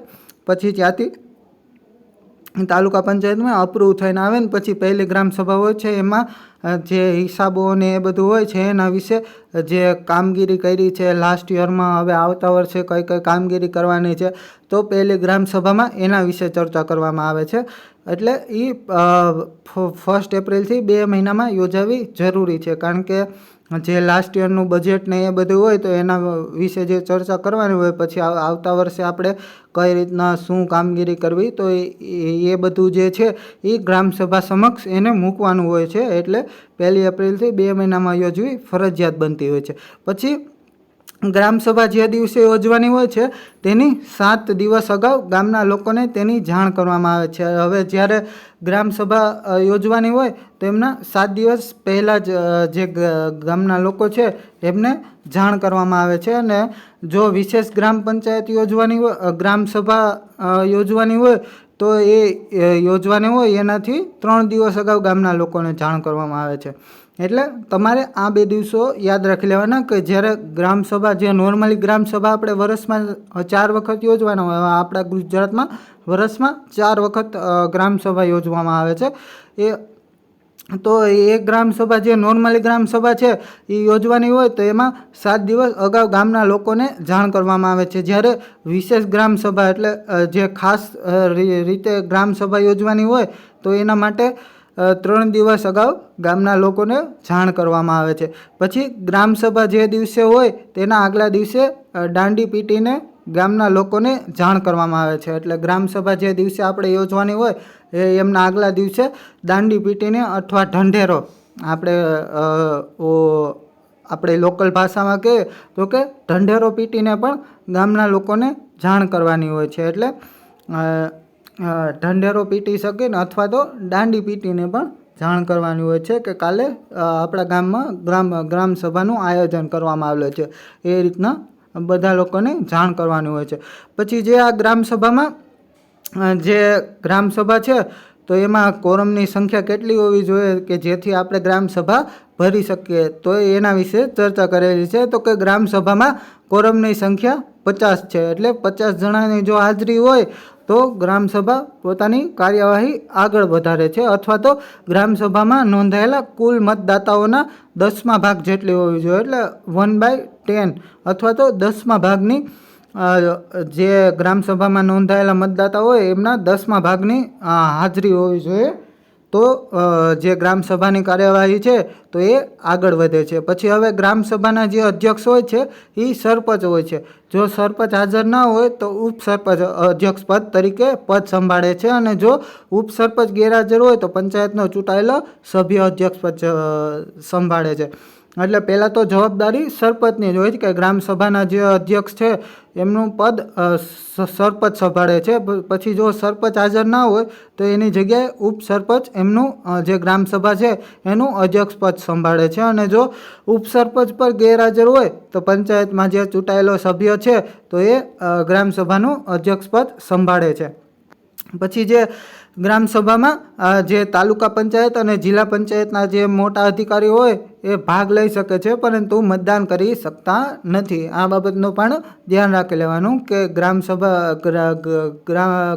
પછી ત્યાંથી તાલુકા પંચાયતમાં અપ્રૂવ થઈને આવે ને પછી પહેલી ગ્રામસભા હોય છે એમાં જે હિસાબો ને એ બધું હોય છે એના વિશે જે કામગીરી કરી છે લાસ્ટ યરમાં, હવે આવતા વર્ષે કઈ કઈ કામગીરી કરવાની છે તો પહેલી ગ્રામસભામાં એના વિશે ચર્ચા કરવામાં આવે છે. એટલે એ 1 એપ્રિલથી 2 મહિનામાં યોજાવી જરૂરી છે, કારણ કે જે લાસ્ટ યરનું બજેટ ને એ બધું હોય તો એના વિશે જે ચર્ચા કરવાની હોય પછી આવતા વર્ષે આપણે કઈ રીતના શું કામગીરી કરવી તો એ બધું જે છે એ ગ્રામસભા સમક્ષ એને મૂકવાનું હોય છે. એટલે 1 એપ્રિલથી 2 મહિનામાં યોજવી ફરજિયાત બનતી હોય છે. પછી ગ્રામસભા જે દિવસે યોજવાની હોય છે તેની 7 દિવસ અગાઉ ગામના લોકોને તેની જાણ કરવામાં આવે છે. હવે જ્યારે ગ્રામસભા યોજવાની હોય તો એમના 7 દિવસ પહેલાં જ જે ગામના લોકો છે એમને જાણ કરવામાં આવે છે. અને જો વિશેષ ગ્રામ પંચાયત યોજવાની હોય, ગ્રામસભા યોજવાની હોય તો એ યોજવાની હોય એનાથી 3 દિવસ અગાઉ ગામના લોકોને જાણ કરવામાં આવે છે. એટલે તમારે આ 2 દિવસો યાદ રાખી લેવાના કે જ્યારે ગ્રામસભા, જે નોર્મલી ગ્રામસભા આપણે વર્ષમાં 4 વખત યોજવાના હોય, આપણા ગુજરાતમાં વર્ષમાં 4 વખત ગ્રામસભા યોજવામાં આવે છે. એ ગ્રામસભા, જે નોર્મલી ગ્રામસભા છે એ યોજવાની હોય તો એમાં 7 દિવસ અગાઉ ગામના લોકોને જાણ કરવામાં આવે છે. જ્યારે વિશેષ ગ્રામસભા એટલે જે ખાસ રીતે ગ્રામસભા યોજવાની હોય તો એના માટે 3 દિવસ અગાઉ ગામના લોકોને જાણ કરવામાં આવે છે. પછી ગ્રામસભા જે દિવસે હોય તેના આગલા દિવસે દાંડી પીટીને ગામના લોકોને જાણ કરવામાં આવે છે. એટલે ગ્રામસભા જે દિવસે આપણે યોજવાની હોય એમના આગલા દિવસે દાંડી પીટીને અથવા ઢંઢેરો, આપણે લોકલ ભાષામાં કહીએ તો કે ઢંઢેરો પીટીને પણ ગામના લોકોને જાણ કરવાની હોય છે. એટલે ઢંઢેરો પીટી શકે ને અથવા તો દાંડી પીટીને પણ જાણ કરવાની હોય છે કે કાલે આપણા ગામમાં ગ્રામસભાનું આયોજન કરવામાં આવેલું છે. એ રીતના બધા લોકોને જાણ કરવાની હોય છે. પછી જે આ ગ્રામસભા છે તો એમાં કોરમની સંખ્યા કેટલી હોવી જોઈએ કે જેથી આપણે ગ્રામસભા ભરી શકીએ, તો એના વિશે ચર્ચા કરેલી છે. તો કે ગ્રામસભામાં કોરમની સંખ્યા 50 છે. એટલે 50 જણાની જો હાજરી હોય તો ગ્રામસભા પોતાની કાર્યવાહી આગળ વધારે છે. અથવા તો ગ્રામસભામાં નોંધાયેલા કુલ મતદાતાઓના 10મા ભાગ જેટલી હોવી જોઈએ. એટલે 1/10 અથવા તો 10મા ભાગની જે ગ્રામસભામાં નોંધાયેલા મતદાતા હોય એમના 10મા ભાગની હાજરી હોવી જોઈએ. તો જે ગ્રામસભાની કાર્યવાહી છે તો એ આગળ વધે છે. પછી હવે ગ્રામસભાના જે અધ્યક્ષ હોય છે એ સરપંચ હોય છે. જો સરપંચ હાજર ના હોય તો ઉપસરપંચ અધ્યક્ષ પદ તરીકે પદ સંભાળે છે. અને જો ઉપસરપંચ ગેરહાજર હોય તો પંચાયતનો ચૂંટાયેલો સભ્ય અધ્યક્ષ પદ સંભાળે છે. એટલે પહેલાં તો જવાબદારી સરપંચની જ હોય છે કે ગ્રામસભાના જે અધ્યક્ષ છે એમનું પદ સરપંચ સંભાળે છે. પછી જો સરપંચ હાજર ના હોય તો એની જગ્યાએ ઉપસરપંચ એમનું જે ગ્રામસભા છે એનું અધ્યક્ષ પદ સંભાળે છે. અને જો ઉપસરપંચ પર ગેરહાજર હોય તો પંચાયતમાં જે ચૂંટાયેલો સભ્ય છે તો એ ગ્રામસભાનું અધ્યક્ષ પદ સંભાળે છે. પછી જે ગ્રામસભામાં જે તાલુકા પંચાયત અને જિલ્લા પંચાયતના જે મોટા અધિકારીઓ હોય એ ભાગ લઈ શકે છે પરંતુ મતદાન કરી શકતા નથી. આ બાબતનું પણ ધ્યાન રાખી લેવાનું કે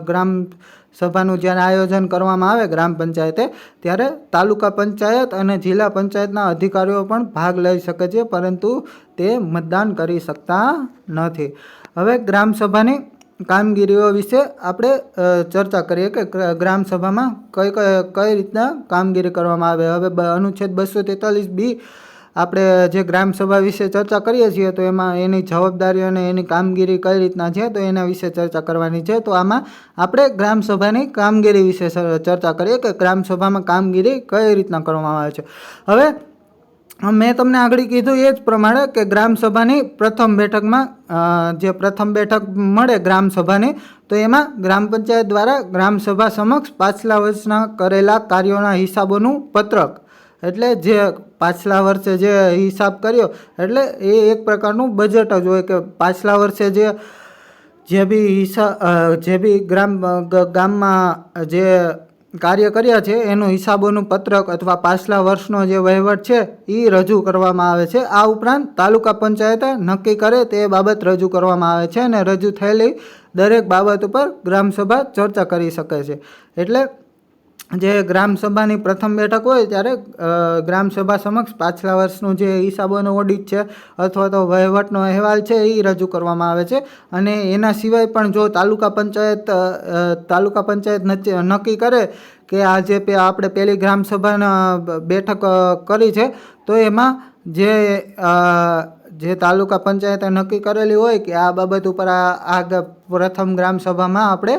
ગ્રામસભાનું જ્યારે આયોજન કરવામાં આવે ગ્રામ પંચાયતે ત્યારે તાલુકા પંચાયત અને જિલ્લા પંચાયતના અધિકારીઓ પણ ભાગ લઈ શકે છે પરંતુ તે મતદાન કરી શકતા નથી. હવે ગ્રામસભાની કામગીરીઓ વિશે આપણે ચર્ચા કરીએ કે ગ્રામસભામાં કઈ રીતના કામગીરી કરવામાં આવે. હવે અનુચ્છેદ 243B આપણે જે ગ્રામસભા વિશે ચર્ચા કરીએ છીએ તો એમાં એની જવાબદારી અને એની કામગીરી કઈ રીતના છે તો એના વિશે ચર્ચા કરવાની છે. તો આમાં આપણે ગ્રામસભાની કામગીરી વિશે ચર્ચા કરીએ કે ગ્રામસભામાં કામગીરી કઈ રીતના કરવામાં આવે છે. હવે મેં તમને આગળ કીધું એ જ પ્રમાણે કે ગ્રામસભાની પ્રથમ બેઠકમાં જે પ્રથમ બેઠક મળે ગ્રામસભાની તો એમાં ગ્રામ પંચાયત દ્વારા ગ્રામસભા સમક્ષ પાછલા વર્ષના કરેલા કાર્યોના હિસાબોનું પત્રક, એટલે જે પાછલા વર્ષે જે હિસાબ કર્યો એટલે એ એક પ્રકારનું બજેટ જ હોય કે પાછલા વર્ષે જે બી ગામમાં જે કાર્ય કર્યા છે એનું હિસાબોનું પત્રક અથવા પાછલા વર્ષનો જે વહીવટ છે એ રજૂ કરવામાં આવે છે. આ ઉપરાંત તાલુકા પંચાયતે નક્કી કરે તે બાબત રજૂ કરવામાં આવે છે અને રજૂ થયેલી દરેક બાબત ઉપર ગ્રામસભા ચર્ચા કરી શકે છે. એટલે જે ગ્રામસભાની પ્રથમ બેઠક હોય ત્યારે ગ્રામસભા સમક્ષ પાછલા વર્ષનું જે હિસાબોનો ઓડિટ છે અથવા તો વહીવટનો અહેવાલ છે એ રજૂ કરવામાં આવે છે. અને એના સિવાય પણ જો તાલુકા પંચાયત નક્કી કરે કે આજે આપણે પહેલી ગ્રામસભાના બેઠક કરી છે તો એમાં જે તાલુકા પંચાયતે નક્કી કરેલી હોય કે આ બાબત ઉપર આ પ્રથમ ગ્રામસભામાં આપણે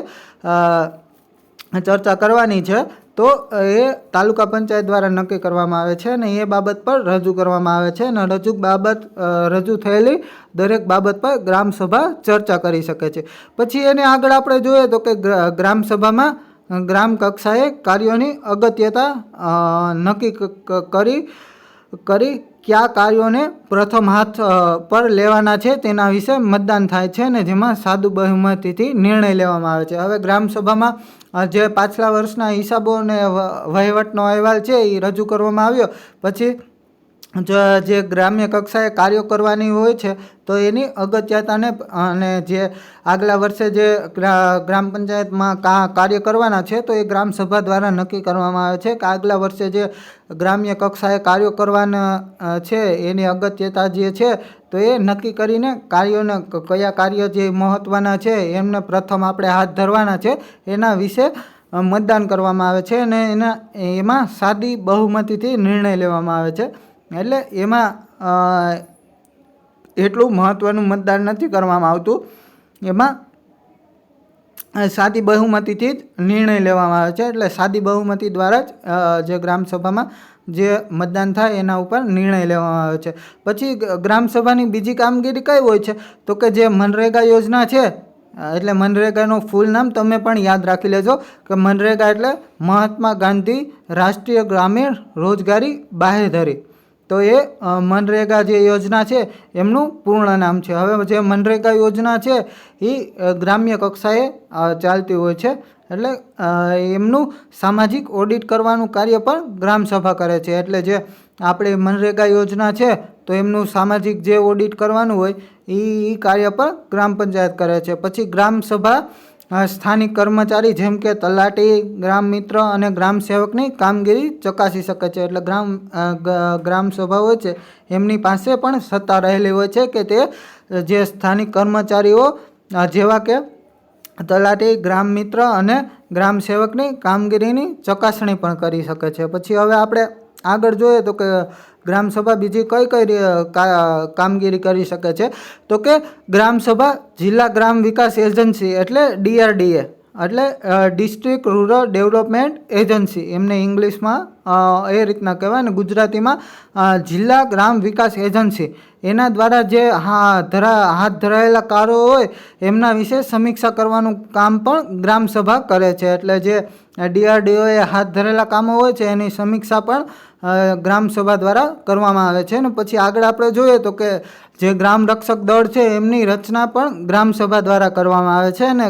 ચર્ચા કરવાની છે તો એ તાલુકા પંચાયત દ્વારા નક્કી કરવામાં આવે છે અને એ બાબત પર રજૂ કરવામાં આવે છે અને રજૂ થયેલી દરેક બાબત પર ગ્રામસભા ચર્ચા કરી શકે છે. પછી એને આગળ આપણે જોઈએ તો કે ગ્રામસભામાં ગ્રામ કક્ષાએ કાર્યોની અગત્યતા નક્કી કરી કયા કાર્યોને પ્રથમ હાથ પર લેવાના છે તેના વિશે મતદાન થાય છે અને જેમાં સાદું બહુમતીથી નિર્ણય લેવામાં આવે છે. હવે ગ્રામસભામાં જે પાછલા વર્ષના હિસાબો અને વહીવટનો અહેવાલ છે એ રજૂ કરવામાં આવ્યો. પછી જે ગ્રામ્ય કક્ષાએ કાર્યો કરવાની હોય છે તો એની અગત્યતાને અને જે આગલા વર્ષે જે ગ્રામ પંચાયતમાં કાર્ય કરવાના છે તો એ ગ્રામસભા દ્વારા નક્કી કરવામાં આવે છે કે આગલા વર્ષે જે ગ્રામ્ય કક્ષાએ કાર્યો કરવાના છે એની અગત્યતા જે છે તો એ નક્કી કરીને કાર્યોને કયા કાર્ય જે મહત્ત્વના છે એમને પ્રથમ આપણે હાથ ધરવાના છે એના વિશે મતદાન કરવામાં આવે છે અને એમાં સાદી બહુમતીથી નિર્ણય લેવામાં આવે છે. એટલે એમાં એટલું મહત્ત્વનું મતદાન નથી કરવામાં આવતું. એમાં સાદી બહુમતીથી જ નિર્ણય લેવામાં આવે છે. એટલે સાદી બહુમતી દ્વારા જ જે ગ્રામસભામાં જે મતદાન થાય એના ઉપર નિર્ણય લેવામાં આવે છે. પછી ગ્રામસભાની બીજી કામગીરી કઈ હોય છે તો કે જે મનરેગા યોજના છે, એટલે મનરેગાનું ફૂલ નામ તમે પણ યાદ રાખી લેજો કે મનરેગા એટલે મહાત્મા ગાંધી રાષ્ટ્રીય ગ્રામીણ રોજગારી બાહેધરી. તો એ મનરેગા જે યોજના છે એમનું પૂર્ણ નામ છે. હવે જે મનરેગા યોજના છે એ ગ્રામ્ય કક્ષાએ ચાલતી હોય છે. એટલે એમનું સામાજિક ઓડિટ કરવાનું કાર્ય પણ ગ્રામસભા કરે છે. એટલે જે આપણી મનરેગા યોજના છે તો એમનું સામાજિક જે ઓડિટ કરવાનું હોય એ કાર્ય પણ ગ્રામ પંચાયત કરે છે. પછી ગ્રામસભા સ્થાનિક કર્મચારી જેમ કે તલાટી, ગ્રામ મિત્ર અને ગ્રામ સેવકની કામગીરી ચકાસી શકે છે. એટલે ગ્રામસભા હોય છે એમની પાસે પણ સત્તા રહેલી હોય છે કે તે જે સ્થાનિક કર્મચારીઓ જેવા કે તલાટી, ગ્રામ મિત્ર અને ગ્રામ સેવકની કામગીરીની ચકાસણી પણ કરી શકે છે. પછી હવે આપણે આગળ જોઈએ તો કે ગ્રામસભા બીજી કઈ કામગીરી કરી શકે છે તો કે ગ્રામસભા જિલ્લા ગ્રામ વિકાસ એજન્સી એટલે DRDA એટલે ડિસ્ટ્રિક્ટ રૂરલ ડેવલપમેન્ટ એજન્સી એમને ઇંગ્લિશમાં એ રીતના કહેવાય ને ગુજરાતીમાં જિલ્લા ગ્રામ વિકાસ એજન્સી એના દ્વારા જે હાથ ધરાયેલા કાર્યો હોય એમના વિશે સમીક્ષા કરવાનું કામ પણ ગ્રામસભા કરે છે. એટલે જે DRDOએ હાથ ધરેલા કામો હોય છે એની સમીક્ષા પણ ગ્રામસભા દ્વારા કરવામાં આવે છે. ને પછી આગળ આપણે જોઈએ તો કે જે ગ્રામ રક્ષક દળ છે એમની રચના પણ ગ્રામસભા દ્વારા કરવામાં આવે છે. અને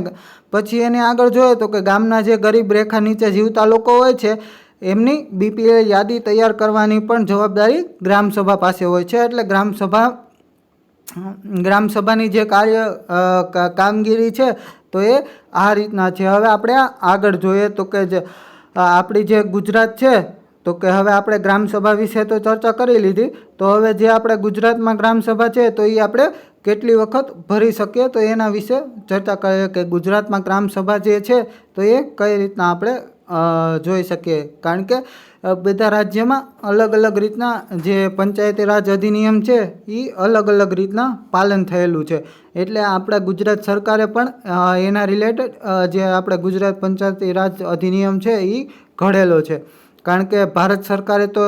પછી એને આગળ જોઈએ તો કે ગામના જે ગરીબ રેખા નીચે જીવતા લોકો હોય છે એમની BPL યાદી તૈયાર કરવાની પણ જવાબદારી ગ્રામસભા પાસે હોય છે. એટલે ગ્રામસભાની જે કામગીરી છે તો એ આ રીતના છે. હવે આપણે આગળ જોઈએ તો કે જે આપણી જે ગુજરાત છે તો કે હવે આપણે ગ્રામસભા વિશે તો ચર્ચા કરી લીધી. તો હવે જે આપણે ગુજરાતમાં ગ્રામસભા છે તો એ આપણે કેટલી વખત ભરી શકીએ તો એના વિશે ચર્ચા કરીએ કે ગુજરાતમાં ગ્રામસભા જે છે તો એ કઈ રીતના આપણે જોઈ શકીએ. કારણ કે બધા રાજ્યમાં અલગ અલગ રીતના જે પંચાયતી રાજ અધિનિયમ છે એ અલગ અલગ રીતના પાલન થયેલું છે. એટલે આપણા ગુજરાત સરકારે પણ એના રિલેટેડ જે આપણે ગુજરાત પંચાયતી રાજ અધિનિયમ છે એ ઘડેલો છે. કારણ કે ભારત સરકારે તો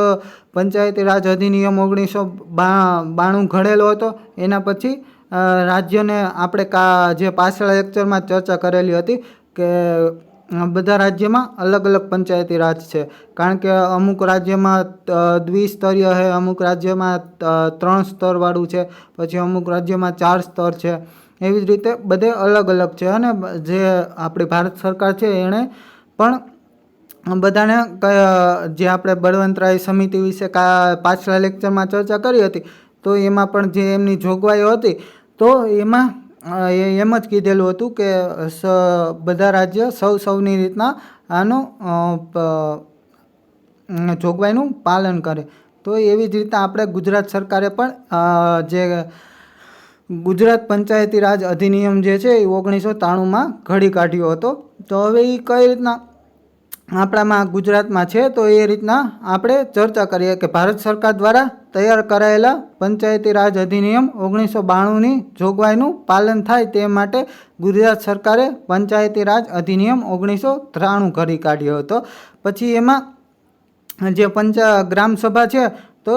પંચાયતી રાજ અધિનિયમ 1992 ઘડેલો હતો. એના પછી રાજ્યને આપણે જે પાછલા લેક્ચરમાં ચર્ચા કરેલી હતી કે બધા રાજ્યમાં અલગ અલગ પંચાયતી રાજ છે. કારણ કે અમુક રાજ્યમાં દ્વિસ્તરીય છે, અમુક રાજ્યમાં 3 સ્તરવાળું છે, પછી અમુક રાજ્યમાં 4 સ્તર છે. એવી જ રીતે બધે અલગ અલગ છે. અને જે આપણી ભારત સરકાર છે એણે પણ બધાને જે આપણે બળવંતરાય સમિતિ વિશે પાછલા લેક્ચરમાં ચર્ચા કરી હતી તો એમાં પણ જે એમની જોગવાઈઓ હતી તો એમાં એમ જ કીધેલું હતું કે બધા રાજ્ય સૌની રીતના આનું જોગવાઈનું પાલન કરે. તો એવી જ રીતના આપણે ગુજરાત સરકારે પણ જે ગુજરાત પંચાયતી રાજ અધિનિયમ જે છે એ 1993માં ઘડી કાઢ્યો હતો. તો હવે એ કઈ રીતના આપણામાં ગુજરાતમાં છે, તો એ રીતના આપણે ચર્ચા કરીએ કે ભારત સરકાર દ્વારા તૈયાર કરાયેલા પંચાયતી રાજ અધિનિયમ 1992ની જોગવાઈનું પાલન થાય તે માટે ગુજરાત સરકારે પંચાયતી રાજ અધિનિયમ 1993 ઘડી કાઢ્યો હતો. પછી એમાં જે ગ્રામસભા છે તો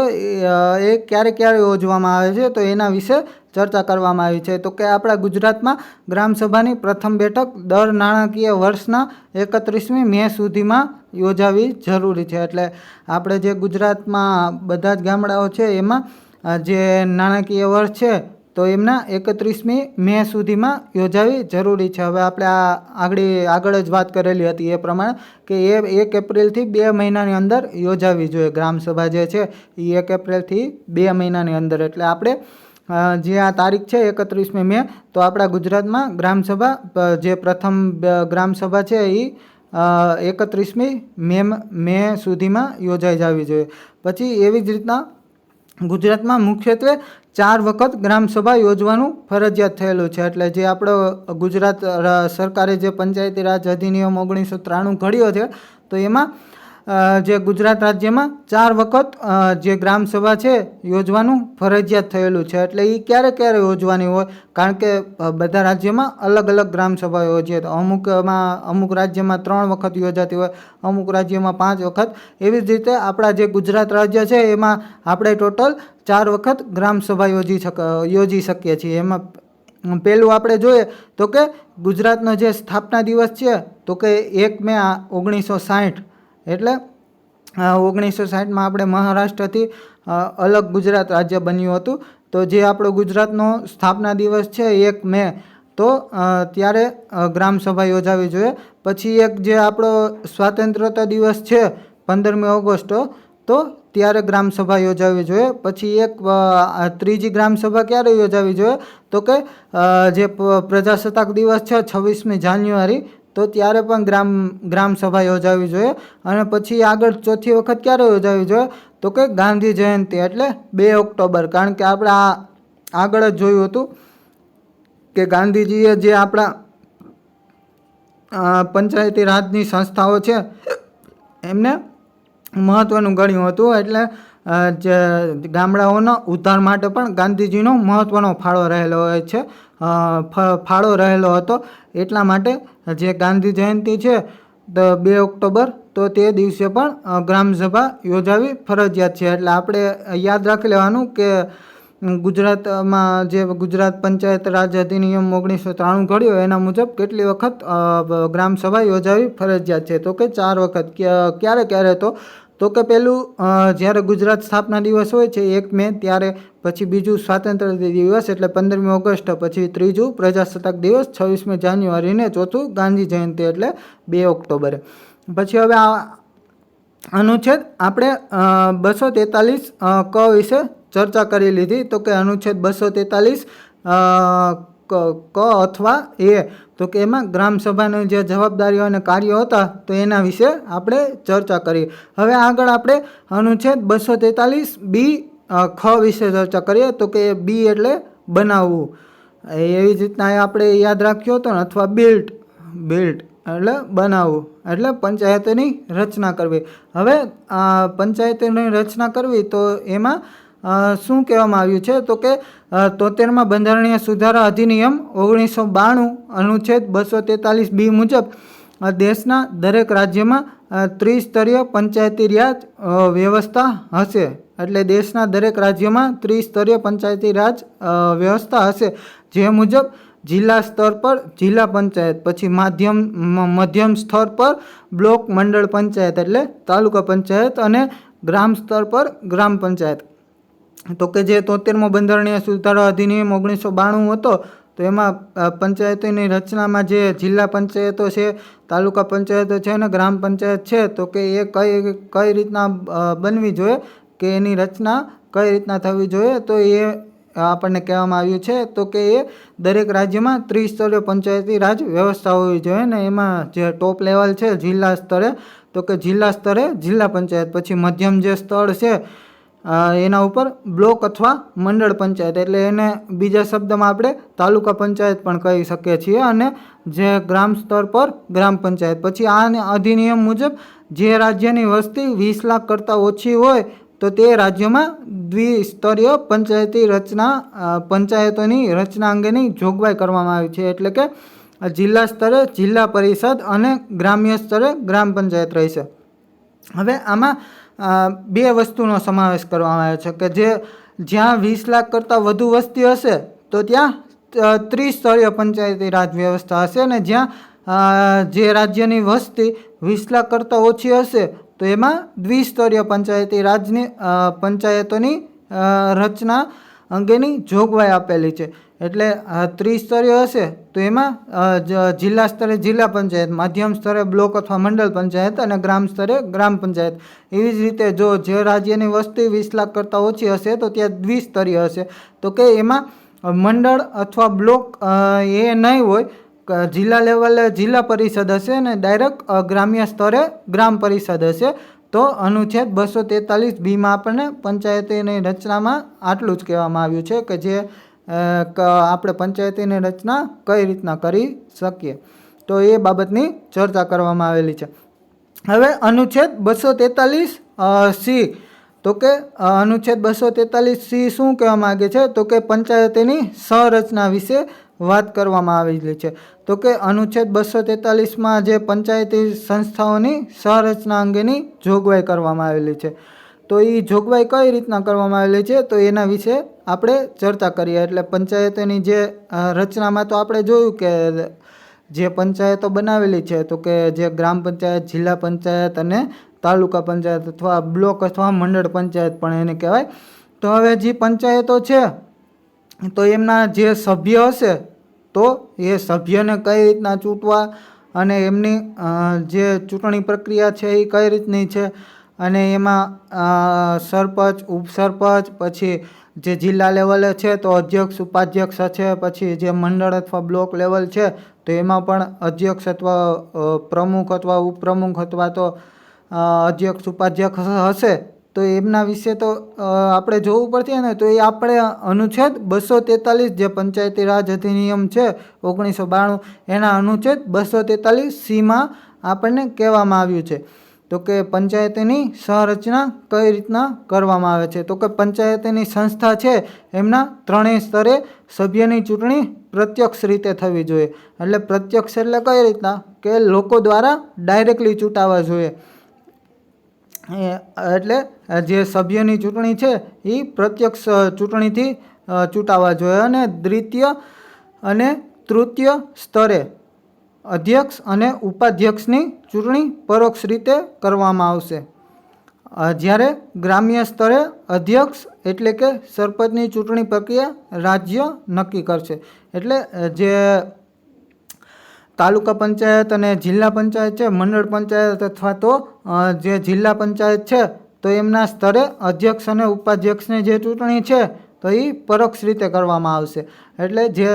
એ ક્યારે ક્યારે યોજવામાં આવે છે, તો એના વિશે ચર્ચા કરવામાં આવી છે. તો કે આપણા ગુજરાતમાં ગ્રામસભાની પ્રથમ બેઠક દર નાણાકીય વર્ષના 31મી મે સુધીમાં યોજાવી જરૂરી છે. એટલે આપણે જે ગુજરાતમાં બધા જ ગામડાઓ છે એમાં જે નાણાકીય વર્ષ છે તો એમના 31મી મે સુધીમાં યોજાવી જરૂરી છે. હવે આપણે આગળ જ વાત કરેલી હતી એ પ્રમાણે કે એ 1 એપ્રિલથી 2 મહિનાની અંદર યોજાવી જોઈએ. ગ્રામસભા જે છે એ 1 એપ્રિલથી 2 મહિનાની અંદર. એટલે આપણે જે આ તારીખ છે 31મી મે, તો આપણા ગુજરાતમાં ગ્રામસભા જે પ્રથમ ગ્રામસભા છે એ 31મી મે સુધીમાં યોજાઈ જવી જોઈએ. પછી એવી જ રીતના ગુજરાતમાં મુખ્યત્વે 4 વખત ગ્રામસભા યોજવાનું ફરજિયાત થયેલું છે. એટલે જે આપણો ગુજરાત સરકારે જે પંચાયતી રાજ અધિનિયમ 1993 ઘડ્યો છે, તો એમાં જે ગુજરાત રાજ્યમાં 4 વખત જે ગ્રામસભા છે યોજવાનું ફરજિયાત થયેલું છે. એટલે એ ક્યારે ક્યારે યોજવાની હોય, કારણ કે બધા રાજ્યમાં અલગ અલગ ગ્રામસભા યોજીએ. તો અમુક રાજ્યમાં 3 વખત યોજાતી હોય, અમુક રાજ્યમાં 5 વખત. એવી જ રીતે આપણા જે ગુજરાત રાજ્ય છે એમાં આપણે ટોટલ 4 વખત ગ્રામસભા યોજી શકીએ છીએ. એમાં પહેલું આપણે જોઈએ તો કે ગુજરાતનો જે સ્થાપના દિવસ છે તો કે 1 મે 1960. એટલે 1960માં આપણે મહારાષ્ટ્રથી અલગ ગુજરાત રાજ્ય બન્યું હતું. તો જે આપણો ગુજરાતનો સ્થાપના દિવસ છે 1 મે, તો ત્યારે ગ્રામસભા યોજાવી જોઈએ. પછી એક જે આપણો સ્વાતંત્રતા દિવસ છે 15મી ઓગસ્ટ, તો ત્યારે ગ્રામસભા યોજાવી જોઈએ. પછી એક ત્રીજી ગ્રામસભા ક્યારે યોજાવી જોઈએ, તો કે જે પ્રજાસત્તાક દિવસ છે 26મી જાન્યુઆરી, તો ત્યારે પણ ગ્રામસભા યોજાવી જોઈએ. અને પછી આગળ ચોથી વખત ક્યારે યોજાવી જોઈએ, તો કે ગાંધી જયંતિ એટલે 2 ઓક્ટોબર. કારણ કે આપણે આગળ જ જોયું હતું કે ગાંધીજીએ જે આપણા પંચાયતી રાજની સંસ્થાઓ છે એમને મહત્ત્વનું ગણ્યું હતું. એટલે જે ગામડાઓના ઉદ્ધાર માટે પણ ગાંધીજીનો મહત્ત્વનો ફાળો રહેલો હતો. એટલા માટે જે ગાંધી જયંતિ છે 2 ઓક્ટોબર, તો તે દિવસે પણ ગ્રામસભા યોજાવી ફરજિયાત છે. એટલે આપણે યાદ રાખી લેવાનું કે ગુજરાતમાં જે ગુજરાત પંચાયત રાજ અધિનિયમ 1993 ઘડ્યો એના મુજબ કેટલી વખત ગ્રામસભા યોજાવી ફરજિયાત છે, તો કે 4 વખત. ક્યારે ક્યારે તો કે પહેલું જ્યારે ગુજરાત સ્થાપના દિવસ હોય છે 1 મે ત્યારે, પછી બીજું સ્વાતંત્ર્ય દિવસ એટલે 15મી ઓગસ્ટ, પછી ત્રીજું પ્રજાસત્તાક દિવસ 26મી જાન્યુઆરી, ને ચોથું ગાંધી જયંતિ એટલે 2 ઓક્ટોબરે. પછી હવે આ અનુચ્છેદ આપણે 243 ક વિશે ચર્ચા કરી લીધી. તો કે અનુચ્છેદ 243 ક અથવા એ, તો કે એમાં ગ્રામસભાની જે જવાબદારીઓ અને કાર્યો હતા તો એના વિશે આપણે ચર્ચા કરી. હવે આગળ આપણે અનુચ્છેદ 243 બી ખ વિશે ચર્ચા કરીએ. તો કે બી એટલે બનાવવું. એવી જ રીતના આપણે યાદ રાખ્યો હતો ને, અથવા બિલ્ટ એટલે બનાવવું, એટલે પંચાયતોની રચના કરવી. હવે પંચાયતોની રચના કરવી, તો એમાં શું કહેવામાં આવ્યું છે, તો કે 73માં બંધારણીય સુધારા અધિનિયમ 1992 અનુચ્છેદ 243 બી મુજબ દેશના દરેક રાજ્યમાં ત્રિસ્તરીય પંચાયતી રાજ વ્યવસ્થા હશે. એટલે દેશના દરેક રાજ્યમાં ત્રિસ્તરીય પંચાયતી રાજ વ્યવસ્થા હશે. જે મુજબ જિલ્લા સ્તર પર જિલ્લા પંચાયત, પછી મધ્યમ સ્તર પર બ્લોક મંડળ પંચાયત એટલે તાલુકા પંચાયત, અને ગ્રામ સ્તર પર ગ્રામ પંચાયત. તો કે જે 73મો બંધારણીય સુધારા અધિનિયમ 1992 હતો, તો એમાં પંચાયતોની રચનામાં જે જિલ્લા પંચાયતો છે, તાલુકા પંચાયતો છે અને ગ્રામ પંચાયત છે, તો કે એ કઈ રીતના બનવી જોઈએ, કે એની રચના કઈ રીતના થવી જોઈએ, તો એ આપણને કહેવામાં આવ્યું છે. તો કે એ દરેક રાજ્યમાં ત્રિસ્તરીય પંચાયતી રાજ વ્યવસ્થા હોવી જોઈએ. ને એમાં જે ટોપ લેવલ છે જિલ્લા સ્તરે, તો કે જિલ્લા સ્તરે જિલ્લા પંચાયત, પછી મધ્યમ જે સ્તર છે એના ઉપર બ્લોક અથવા મંડળ પંચાયત એટલે એને બીજા શબ્દમાં આપણે તાલુકા પંચાયત પણ કહી શકીએ છીએ, અને જે ગ્રામ સ્તર પર ગ્રામ પંચાયત. પછી આ અધિનિયમ મુજબ જે રાજ્યની વસ્તી 20 લાખ કરતાં ઓછી હોય તો તે રાજ્યોમાં દ્વિસ્તરીય પંચાયતોની રચના અંગેની જોગવાઈ કરવામાં આવી છે. એટલે કે જિલ્લા સ્તરે જિલ્લા પરિષદ અને ગ્રામ્ય સ્તરે ગ્રામ પંચાયત રહેશે. હવે આમાં બે વસ્તુનો સમાવેશ કરવામાં આવ્યો છે કે જ્યાં 20 લાખ કરતાં વધુ વસ્તી હશે તો ત્યાં ત્રિસ્તરીય પંચાયતી રાજ વ્યવસ્થા હશે, અને જ્યાં જે રાજ્યની વસ્તી 20 લાખ કરતાં ઓછી હશે તો એમાં દ્વિસ્તરીય પંચાયતોની રચના અંગેની જોગવાઈ આપેલી છે. એટલે ત્રિસ્તરીય હશે તો એમાં જિલ્લા સ્તરે જિલ્લા પંચાયત, માધ્યમ સ્તરે બ્લોક અથવા મંડળ પંચાયત અને ગ્રામ સ્તરે ગ્રામ પંચાયત. એવી જ રીતે જો જે રાજ્યની વસ્તી 20 લાખ કરતાં ઓછી હશે તો ત્યાં દ્વિસ્તરીય હશે, તો કે એમાં મંડળ અથવા બ્લોક એ નહીં હોય, જિલ્લા લેવલે જિલ્લા પરિષદ હશે અને ડાયરેક્ટ ગ્રામ્ય સ્તરે ગ્રામ પરિષદ હશે. તો અનુચ્છેદ 243(b) આપણને પંચાયતીની રચનામાં આટલું જ કહેવામાં આવ્યું છે કે જે આપણે પંચાયતીની રચના કઈ રીતના કરી શકીએ, તો એ બાબતની ચર્ચા કરવામાં આવેલી છે. હવે અનુચ્છેદ 243(c), તો કે અનુચ્છેદ 243(c) શું કહેવા માગે છે, તો કે પંચાયતીની સંરચના વિશે વાત કરવામાં આવેલી છે. તો કે અનુચ્છેદ 243માં જે પંચાયતી સંસ્થાઓની સંરચના અંગેની જોગવાઈ કરવામાં આવેલી છે. તો એ જોગવાઈ કઈ રીતના કરવામાં આવેલી છે તો એના વિશે આપણે ચર્ચા કરીએ. એટલે પંચાયતોની જે રચનામાં તો આપણે જોયું કે જે પંચાયતો બનાવેલી છે તો કે જે ગ્રામ પંચાયત, જિલ્લા પંચાયત અને તાલુકા પંચાયત અથવા બ્લોક અથવા મંડળ પંચાયત પણ એને કહેવાય. તો હવે જે પંચાયતો છે તો એમના જે સભ્ય હશે તો એ સભ્યને કઈ રીતના ચૂંટવા અને એમની જે ચૂંટણી પ્રક્રિયા છે એ કઈ રીતની છે, અને એમાં સરપંચ, ઉપસરપંચ, પછી જે જિલ્લા લેવલે છે તો અધ્યક્ષ, ઉપાધ્યક્ષ છે, પછી જે મંડળ અથવા બ્લોક લેવલ છે તો એમાં પણ અધ્યક્ષ અથવા પ્રમુખ અથવા ઉપપ્રમુખ અથવા તો અધ્યક્ષ, ઉપાધ્યક્ષ હશે. તો એમના વિશે તો આપણે જોવું પડશે ને, તો એ આપણે અનુચ્છેદ 243 જે પંચાયતી રાજ અધિનિયમ છે 1992 એના અનુચ્છેદ 243(c)માં આપણને કહેવામાં આવ્યું છે. તો કે પંચાયતીની સંરચના કઈ રીતના કરવામાં આવે છે, તો કે પંચાયતીની સંસ્થા છે એમના ત્રણેય સ્તરે સભ્યની ચૂંટણી પ્રત્યક્ષ રીતે થવી જોઈએ. એટલે પ્રત્યક્ષ એટલે કઈ રીતના કે લોકો દ્વારા ડાયરેક્ટલી ચૂંટાવા જોઈએ. એટલે જે સભ્યની ચૂંટણી છે એ પ્રત્યક્ષ ચૂંટણીથી ચૂંટાવા જોઈએ, અને દ્વિતીય અને તૃતીય સ્તરે અધ્યક્ષ અને ઉપાધ્યક્ષની ચૂંટણી પરોક્ષ રીતે કરવામાં આવશે. જ્યારે ગ્રામ્ય સ્તરે અધ્યક્ષ એટલે કે સરપંચની ચૂંટણી પ્રક્રિયા રાજ્ય નક્કી કરશે. એટલે જે તાલુકા પંચાયત અને જિલ્લા પંચાયત છે, મંડળ પંચાયત અથવા તો જે જિલ્લા પંચાયત છે તો એમના સ્તરે અધ્યક્ષ અને ઉપાધ્યક્ષની જે ચૂંટણી છે તો એ પરોક્ષ રીતે કરવામાં આવશે. એટલે જે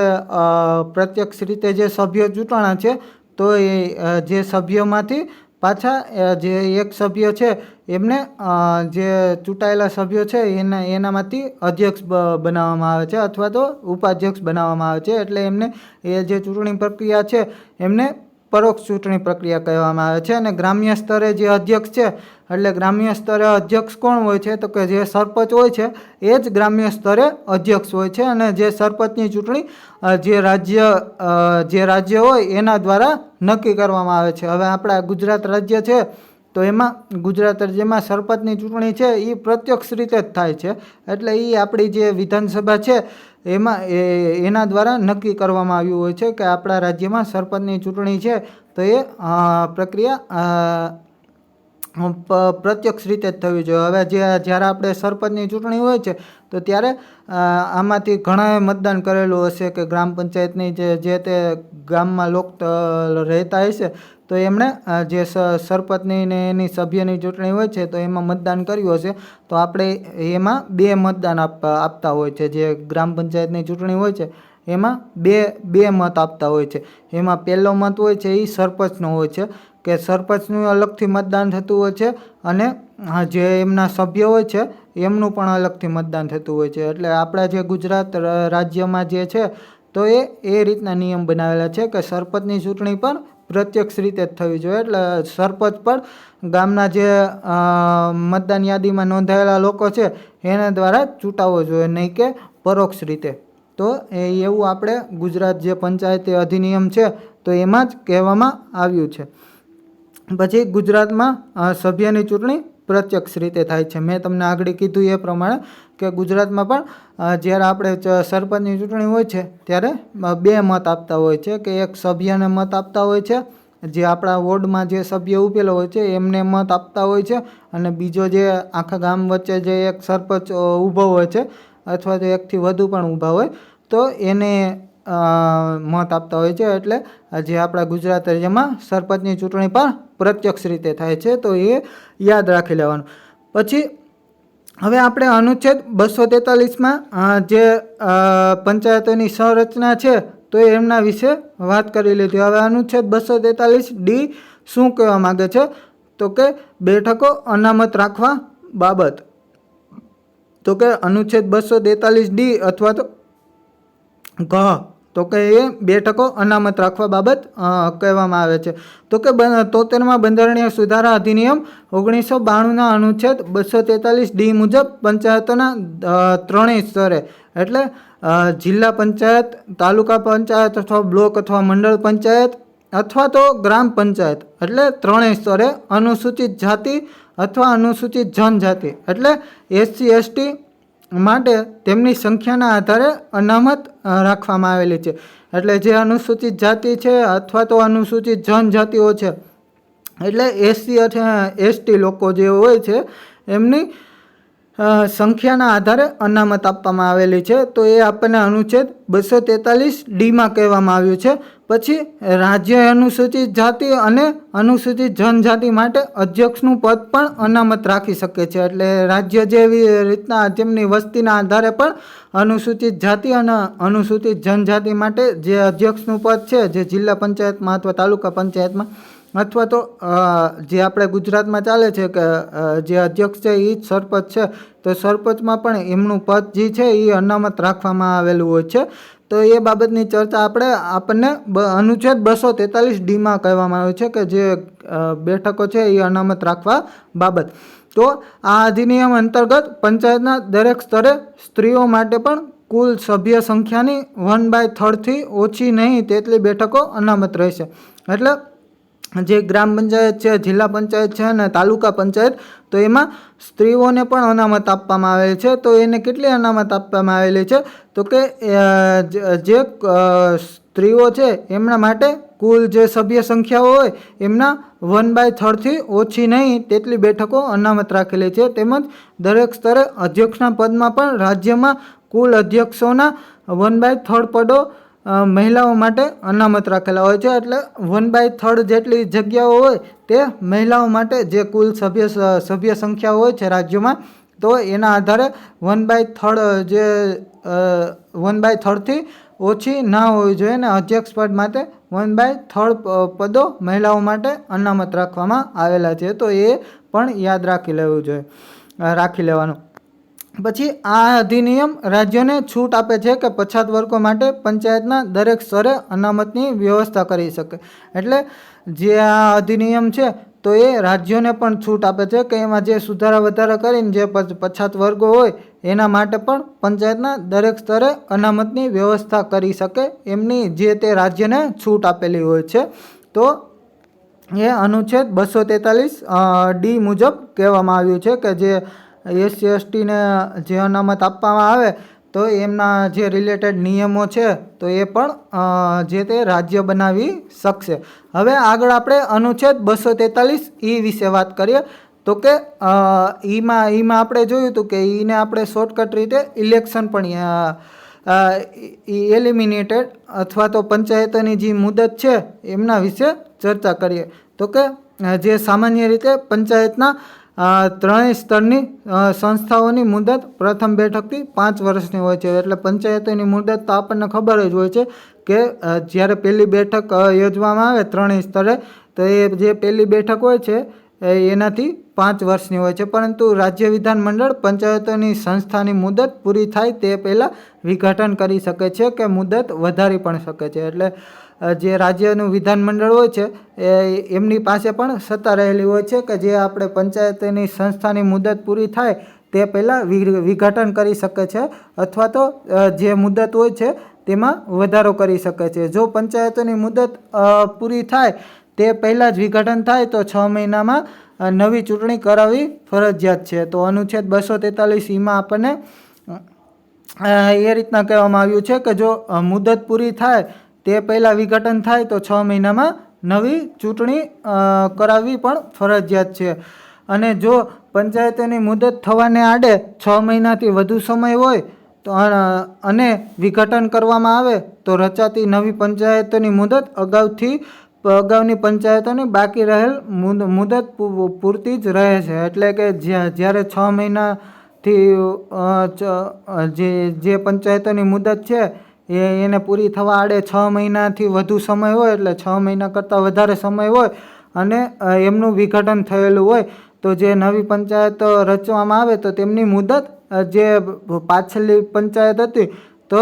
પ્રત્યક્ષ રીતે જે સભ્યો ચૂંટાણા છે તો એ જે સભ્યોમાંથી પાછા જે એક સભ્ય છે એમને જે ચૂંટાયેલા સભ્યો છે એનામાંથી અધ્યક્ષ બનાવવામાં આવે છે અથવા તો ઉપાધ્યક્ષ બનાવવામાં આવે છે. એટલે એમને એ જે ચૂંટણી પ્રક્રિયા છે એમને પરોક્ષ ચૂંટણી પ્રક્રિયા કહેવામાં આવે છે. અને ગ્રામ્ય સ્તરે જે અધ્યક્ષ છે, એટલે ગ્રામ્ય સ્તરે અધ્યક્ષ કોણ હોય છે, તો કે જે સરપંચ હોય છે એ જ ગ્રામ્ય સ્તરે અધ્યક્ષ હોય છે. અને જે સરપંચની ચૂંટણી જે રાજ્ય હોય એના દ્વારા નક્કી કરવામાં આવે છે. હવે આપણા ગુજરાત રાજ્ય છે તો એમાં ગુજરાત રાજ્યમાં સરપંચની ચૂંટણી છે એ પ્રત્યક્ષ રીતે જ થાય છે. એટલે એ આપણી જે વિધાનસભા છે એમાં એના દ્વારા નક્કી કરવામાં આવ્યું હોય છે કે આપણા રાજ્યમાં સરપંચની ચૂંટણી છે તો એ પ્રક્રિયા પ્રત્યક્ષ રીતે જ થવી જોઈએ. હવે જ્યારે આપણે સરપંચની ચૂંટણી હોય છે તો ત્યારે આમાંથી ઘણાએ મતદાન કરેલું હશે કે ગ્રામ પંચાયતની જે તે ગામમાં લોકો રહેતા હશે તો એમણે જે સરપંચની ને એની સભ્યની ચૂંટણી હોય છે તો એમાં મતદાન કર્યું હશે. તો આપણે એમાં 2 મતદાન આપતા હોય છે. જે ગ્રામ પંચાયતની ચૂંટણી હોય છે એમાં બે મત આપતા હોય છે. એમાં પહેલો મત હોય છે એ સરપંચનો હોય છે કે સરપંચનું અલગથી મતદાન થતું હોય છે અને જે એમના સભ્ય હોય છે એમનું પણ અલગથી મતદાન થતું હોય છે. એટલે આપણા જે ગુજરાત રાજ્યમાં જે છે તો એ રીતના નિયમ બનાવેલા છે કે સરપંચની ચૂંટણી પણ પ્રત્યક્ષ રીતે જ થવી જોઈએ. એટલે સરપંચ પણ ગામના જે મતદાન યાદીમાં નોંધાયેલા લોકો છે એના દ્વારા ચૂંટાવવો જોઈએ, નહીં કે પરોક્ષ રીતે. તો એવું આપણે ગુજરાત જે પંચાયતી અધિનિયમ છે તો એમાં જ કહેવામાં આવ્યું છે. પછી ગુજરાતમાં સભ્યની ચૂંટણી પ્રત્યક્ષ રીતે થાય છે. મેં તમને આગળ કીધું એ પ્રમાણે કે ગુજરાતમાં પણ જ્યારે આપણે સરપંચની ચૂંટણી હોય છે ત્યારે 2 મત આપતા હોય છે કે એક સભ્યને મત આપતા હોય છે, જે આપણા વોર્ડમાં જે સભ્ય ઉભેલો હોય છે એમને મત આપતા હોય છે, અને બીજો જે આખા ગામ વચ્ચે જે એક સરપંચ ઊભો હોય છે અથવા તો એકથી વધુ પણ ઊભા હોય તો એને મત આપતા હોય છે. એટલે જે આપણા ગુજરાત રાજ્યમાં સરપંચની ચૂંટણી પણ પ્રત્યક્ષ રીતે થાય છે, તો એ યાદ રાખી લેવાનું. પછી હવે આપણે અનુચ્છેદ 243માં જે પંચાયતોની સંરચના છે તો એમના વિશે વાત કરી લીધી. હવે અનુચ્છેદ 243D શું કહેવા માગે છે તો કે બેઠકો અનામત રાખવા બાબત. તો કે અનુચ્છેદ 243D અથવા તો તો કે એ બેઠકો અનામત રાખવા બાબત કહેવામાં આવે છે. તો કે 73માં બંધારણીય સુધારા અધિનિયમ 1992ના અનુચ્છેદ 243D મુજબ પંચાયતોના 3 સ્તરે એટલે જિલ્લા પંચાયત, તાલુકા પંચાયત અથવા બ્લોક અથવા મંડળ પંચાયત અથવા તો ગ્રામ પંચાયત એટલે 3 સ્તરે અનુસૂચિત જાતિ અથવા અનુસૂચિત જનજાતિ એટલે SC ST માટે તેમની સંખ્યાના આધારે અનામત રાખવામાં આવેલી છે. એટલે જે અનુસૂચિત જાતિ છે અથવા તો અનુસૂચિત જનજાતિઓ છે એટલે SC અથવા ST લોકો જે હોય છે એમની સંખ્યાના આધારે અનામત આપવામાં આવેલી છે. તો એ આપણને અનુચ્છેદ 243Dમાં કહેવામાં આવ્યું છે. પછી રાજ્ય અનુસૂચિત જાતિ અને અનુસૂચિત જનજાતિ માટે અધ્યક્ષનું પદ પણ અનામત રાખી શકે છે. એટલે રાજ્ય જેવી રીતના તેમની વસ્તીના આધારે પણ અનુસૂચિત જાતિ અને અનુસૂચિત જનજાતિ માટે જે અધ્યક્ષનું પદ છે, જે જિલ્લા પંચાયતમાં અથવા તાલુકા પંચાયતમાં અથવા તો જે આપણે ગુજરાતમાં ચાલે છે કે જે અધ્યક્ષ છે એ જ સરપંચ છે, તો સરપંચમાં પણ એમનું પદ જે છે એ અનામત રાખવામાં આવેલું હોય છે. તો એ બાબતની ચર્ચા આપણને અનુચ્છેદ 243Dમાં કહેવામાં આવ્યું છે કે જે બેઠકો છે એ અનામત રાખવા બાબત. તો આ અધિનિયમ અંતર્ગત પંચાયતના દરેક સ્તરે સ્ત્રીઓ માટે પણ કુલ સભ્ય સંખ્યાની 1/3 ઓછી નહીં તેટલી બેઠકો અનામત રહેશે. એટલે જે ગ્રામ પંચાયત છે, જિલ્લા પંચાયત છે અને તાલુકા પંચાયત, તો એમાં સ્ત્રીઓને પણ અનામત આપવામાં આવેલી છે. તો એને કેટલી અનામત આપવામાં આવેલી છે તો કે જે સ્ત્રીઓ છે એમના માટે કુલ જે સભ્ય સંખ્યાઓ હોય એમના 1/3 ઓછી નહીં તેટલી બેઠકો અનામત રાખેલી છે. તેમજ દરેક સ્તરે અધ્યક્ષના પદમાં પણ રાજ્યમાં કુલ અધ્યક્ષોના 1/3 પદો મહિલાઓ માટે અનામત રાખેલા હોય છે. એટલે 1/3 જેટલી જગ્યાઓ હોય તે મહિલાઓ માટે જે કુલ સભ્ય સંખ્યા હોય છે રાજ્યમાં, તો એના આધારે 1/3 જે 1/3 ઓછી ના હોવી જોઈએ અને અધ્યક્ષ પદ માટે 1/3 પદો મહિલાઓ માટે અનામત રાખવામાં આવેલા છે. તો એ પણ યાદ રાખી લેવાનું. પછી આ અધિનિયમ રાજ્યોને છૂટ આપે છે કે પછાત વર્ગો માટે પંચાયતના દરેક સ્તરે અનામતની વ્યવસ્થા કરી શકે. એટલે જે આ અધિનિયમ છે તો એ રાજ્યોને પણ છૂટ આપે છે કે એમાં જે સુધારા વધારા કરીને જે પછાત વર્ગો હોય એના માટે પણ પંચાયતના દરેક સ્તરે અનામતની વ્યવસ્થા કરી શકે એમની જે તે રાજ્યને છૂટ આપેલી હોય છે. તો એ અનુચ્છેદ 243D મુજબ કહેવામાં આવ્યું છે કે જે SC STને જે અનામત આપવામાં આવે તો એમના જે રિલેટેડ નિયમો છે તો એ પણ જે તે રાજ્ય બનાવી શકશે. હવે આગળ આપણે અનુચ્છેદ 243E વિશે વાત કરીએ. તો કે ઈમાં આપણે જોયું હતું કે ઈને આપણે શોર્ટકટ રીતે ઇલેક્શન પણ એલિમિનેટેડ અથવા તો પંચાયતોની જે મુદત છે એમના વિશે ચર્ચા કરીએ. તો કે જે સામાન્ય રીતે પંચાયતના 3 સ્તરની સંસ્થાઓની મુદત પ્રથમ બેઠકથી 5 વર્ષની હોય છે. એટલે પંચાયતોની મુદત તો આપણને ખબર જ હોય છે કે જ્યારે પહેલી બેઠક યોજવામાં આવે 3 સ્તરે તો તો એ જે પહેલી બેઠક હોય છે એનાથી 5 વર્ષની હોય છે, પરંતુ રાજ્ય વિધાનમંડળ પંચાયતોની સંસ્થાની મુદત પૂરી થાય તે પહેલાં વિઘટન કરી શકે છે કે મુદત વધારી પણ શકે છે. એટલે જે રાજ્યનું વિધાનમંડળ હોય છે એમની પાસે પણ સત્તા રહેલી હોય છે કે જે આપણે પંચાયતની સંસ્થાની મુદત પૂરી થાય તે પહેલાં વિઘટન કરી શકે છે અથવા તો જે મુદત હોય છે તેમાં વધારો કરી શકે છે. જો પંચાયતોની મુદત પૂરી થાય તે પહેલાં જ વિઘટન થાય તો 6 મહિનામાં નવી ચૂંટણી કરાવવી ફરજિયાત છે. તો અનુચ્છેદ 243 આપણને એ રીતના કહેવામાં આવ્યું છે કે જો મુદત પૂરી થાય તે પહેલાં વિઘટન થાય તો 6 મહિનામાં નવી ચૂંટણી કરાવવી પણ ફરજિયાત છે. અને જો પંચાયતોની મુદત થવાને આડે 6 મહિનાથી વધુ સમય હોય તો અને વિઘટન કરવામાં આવે તો રચાતી નવી પંચાયતોની મુદત અગાઉની પંચાયતોની બાકી રહેલ મુદત પૂરતી જ રહે છે. એટલે કે જ્યારે 6 મહિનાથી જે પંચાયતોની મુદત છે એને પૂરી થવા આડે 6 મહિનાથી વધુ સમય હોય, એટલે 6 મહિના કરતાં વધારે સમય હોય અને એમનું વિઘટન થયેલું હોય તો જે નવી પંચાયત રચવામાં આવે તો તેમની મુદત જે પાછળની પંચાયત હતી તો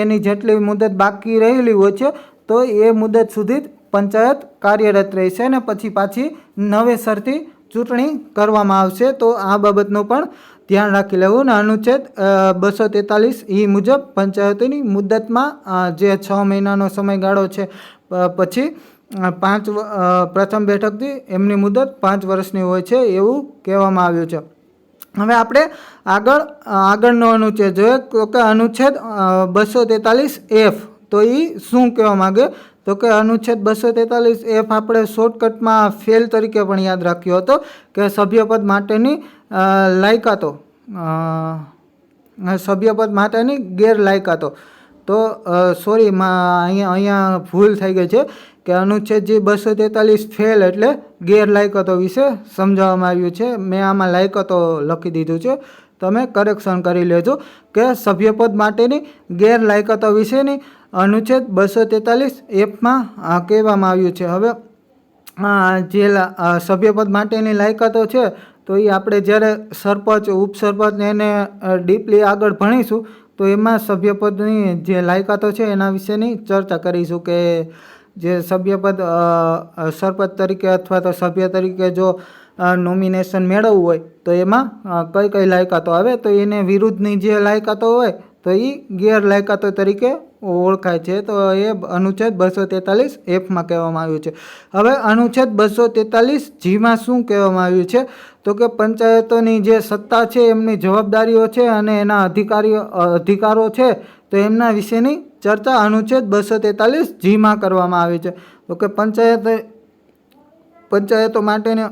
એની જેટલી મુદત બાકી રહેલી હોય છે તો એ મુદત સુધી જ પંચાયત કાર્યરત રહેશે અને પછી પાછી નવેસરથી ચૂંટણી કરવામાં આવશે. તો આ બાબતનું પણ ધ્યાન રાખી લેવું. અને અનુચ્છેદ 243 મુજબ પંચાયતોની મુદતમાં જે 6 મહિનાનો સમયગાળો છે પછી પ્રથમ બેઠકથી એમની મુદત 5 વર્ષની હોય છે એવું કહેવામાં આવ્યું છે. હવે આપણે આગળનો અનુચ્છેદ જોઈએ તો કે અનુચ્છેદ 243F. તો એ શું કહેવા માગે તો કે અનુચ્છેદ 243F આપણે શોર્ટકટમાં ફેલ તરીકે પણ યાદ રાખ્યો હતો કે સભ્યપદ માટેની લાયકાતો સભ્યપદ માટેની ગેરલાયકાતો. તો સોરી અહીંયા ભૂલ થઈ ગઈ છે કે અનુચ્છેદ જે 243 ફેલ એટલે ગેરલાયકાતો વિશે સમજાવવામાં આવ્યું છે. મેં આમાં લાયકાતો લખી દીધું છે, તમે કરેક્શન કરી લેજો કે સભ્યપદ માટેની ગેરલાયકાતો વિશેની અનુચ્છેદ 243Fમાં કહેવામાં આવ્યું છે. હવે જે સભ્યપદ માટેની લાયકાતો છે તો એ આપણે જ્યારે સરપંચ ઉપસરપંચ એને ડીપલી આગળ ભણીશું તો એમાં સભ્યપદની જે લાયકાતો છે એના વિશેની ચર્ચા કરીશું કે જે સભ્યપદ સરપંચ તરીકે અથવા તો સભ્ય તરીકે જો નોમિનેશન મેળવવું હોય તો એમાં કઈ કઈ લાયકાતો આવે, તો એને વિરુદ્ધની જે લાયકાતો હોય તો એ ગેરલાયકાતો તરીકે ઓળખાય છે. તો એ અનુચ્છેદ 243Fમાં કહેવામાં આવ્યું છે. હવે અનુચ્છેદ 243Gમાં શું કહેવામાં આવ્યું છે તો કે પંચાયતોની જે સત્તા છે એમની જવાબદારીઓ છે અને એના અધિકારો છે તો એમના વિશેની ચર્ચા અનુચ્છેદ 243Gમાં કરવામાં આવી છે. તો કે પંચાયતો માટેની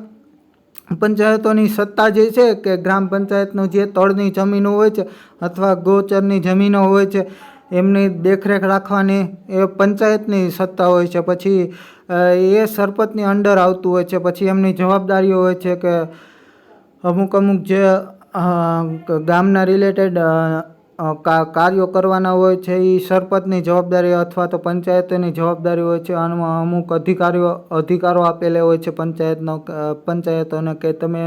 પંચાયતોની સત્તા જે છે કે ગ્રામ પંચાયતનું જે તળની જમીનો હોય છે અથવા ગોચરની જમીનો હોય છે એમની દેખરેખ રાખવાની એ પંચાયતની સત્તા હોય છે. પછી એ સરપંચની અંડર આવતું હોય છે. પછી એમની જવાબદારીઓ હોય છે કે અમુક જે ગામના રિલેટેડ કાર્યો કરવાના હોય છે એ સરપંચની જવાબદારી અથવા તો પંચાયતની જવાબદારી હોય છે. અમુક અધિકારો આપેલા હોય છે પંચાયતોને કે તમે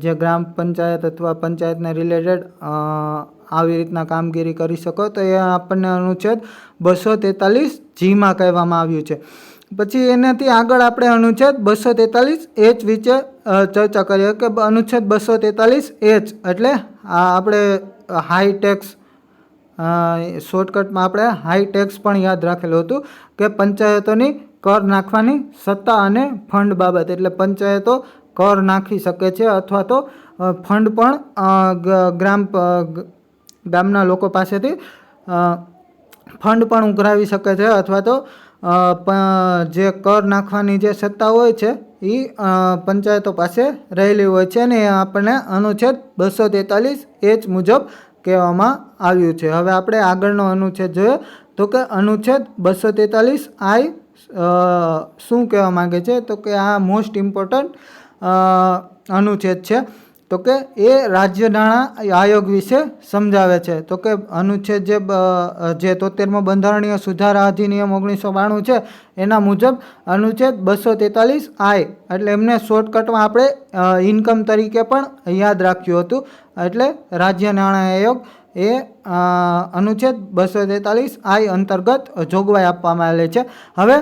જે ગ્રામ પંચાયત અથવા પંચાયતને રિલેટેડ આવી રીતના કામગીરી કરી શકો. તો એ આપણને અનુચ્છેદ 243Gમાં કહેવામાં આવ્યું છે. પછી એનાથી આગળ આપણે અનુચ્છેદ 243H વિશે ચર્ચા કરીએ કે અનુચ્છેદ 243H એટલે આપણે હાઈ ટેક્સ, શોર્ટકટમાં આપણે હાઈ ટેક્સ પણ યાદ રાખેલું હતું કે પંચાયતોની કર નાખવાની સત્તા અને ફંડ બાબત. એટલે પંચાયતો કર નાખી શકે છે અથવા તો ફંડ પણ ગામના લોકો પાસેથી ફંડ પણ ઉઘરાવી શકે છે અથવા તો જે કર નાખવાની જે સત્તા હોય છે એ પંચાયતો પાસે રહેલી હોય છે અને એ આપણને અનુચ્છેદ 243H મુજબ કહેવામાં આવ્યું છે. હવે આપણે આગળનો અનુચ્છેદ જોઈએ તો કે અનુચ્છેદ 243I શું કહેવા માગે છે તો કે આ મોસ્ટ ઇમ્પોર્ટન્ટ અનુચ્છેદ છે તો કે એ રાજ્ય નાણાં આયોગ વિશે સમજાવે છે. તો કે અનુચ્છેદ જે 73મો બંધારણીય સુધારા અધિનિયમ 1992 છે એના મુજબ અનુચ્છેદ 243I, એટલે એમને શોર્ટકટમાં આપણે ઇન્કમ તરીકે પણ યાદ રાખ્યું હતું. એટલે રાજ્ય નાણાં આયોગ એ અનુચ્છેદ 243I અંતર્ગત જોગવાઈ આપવામાં આવેલી છે. હવે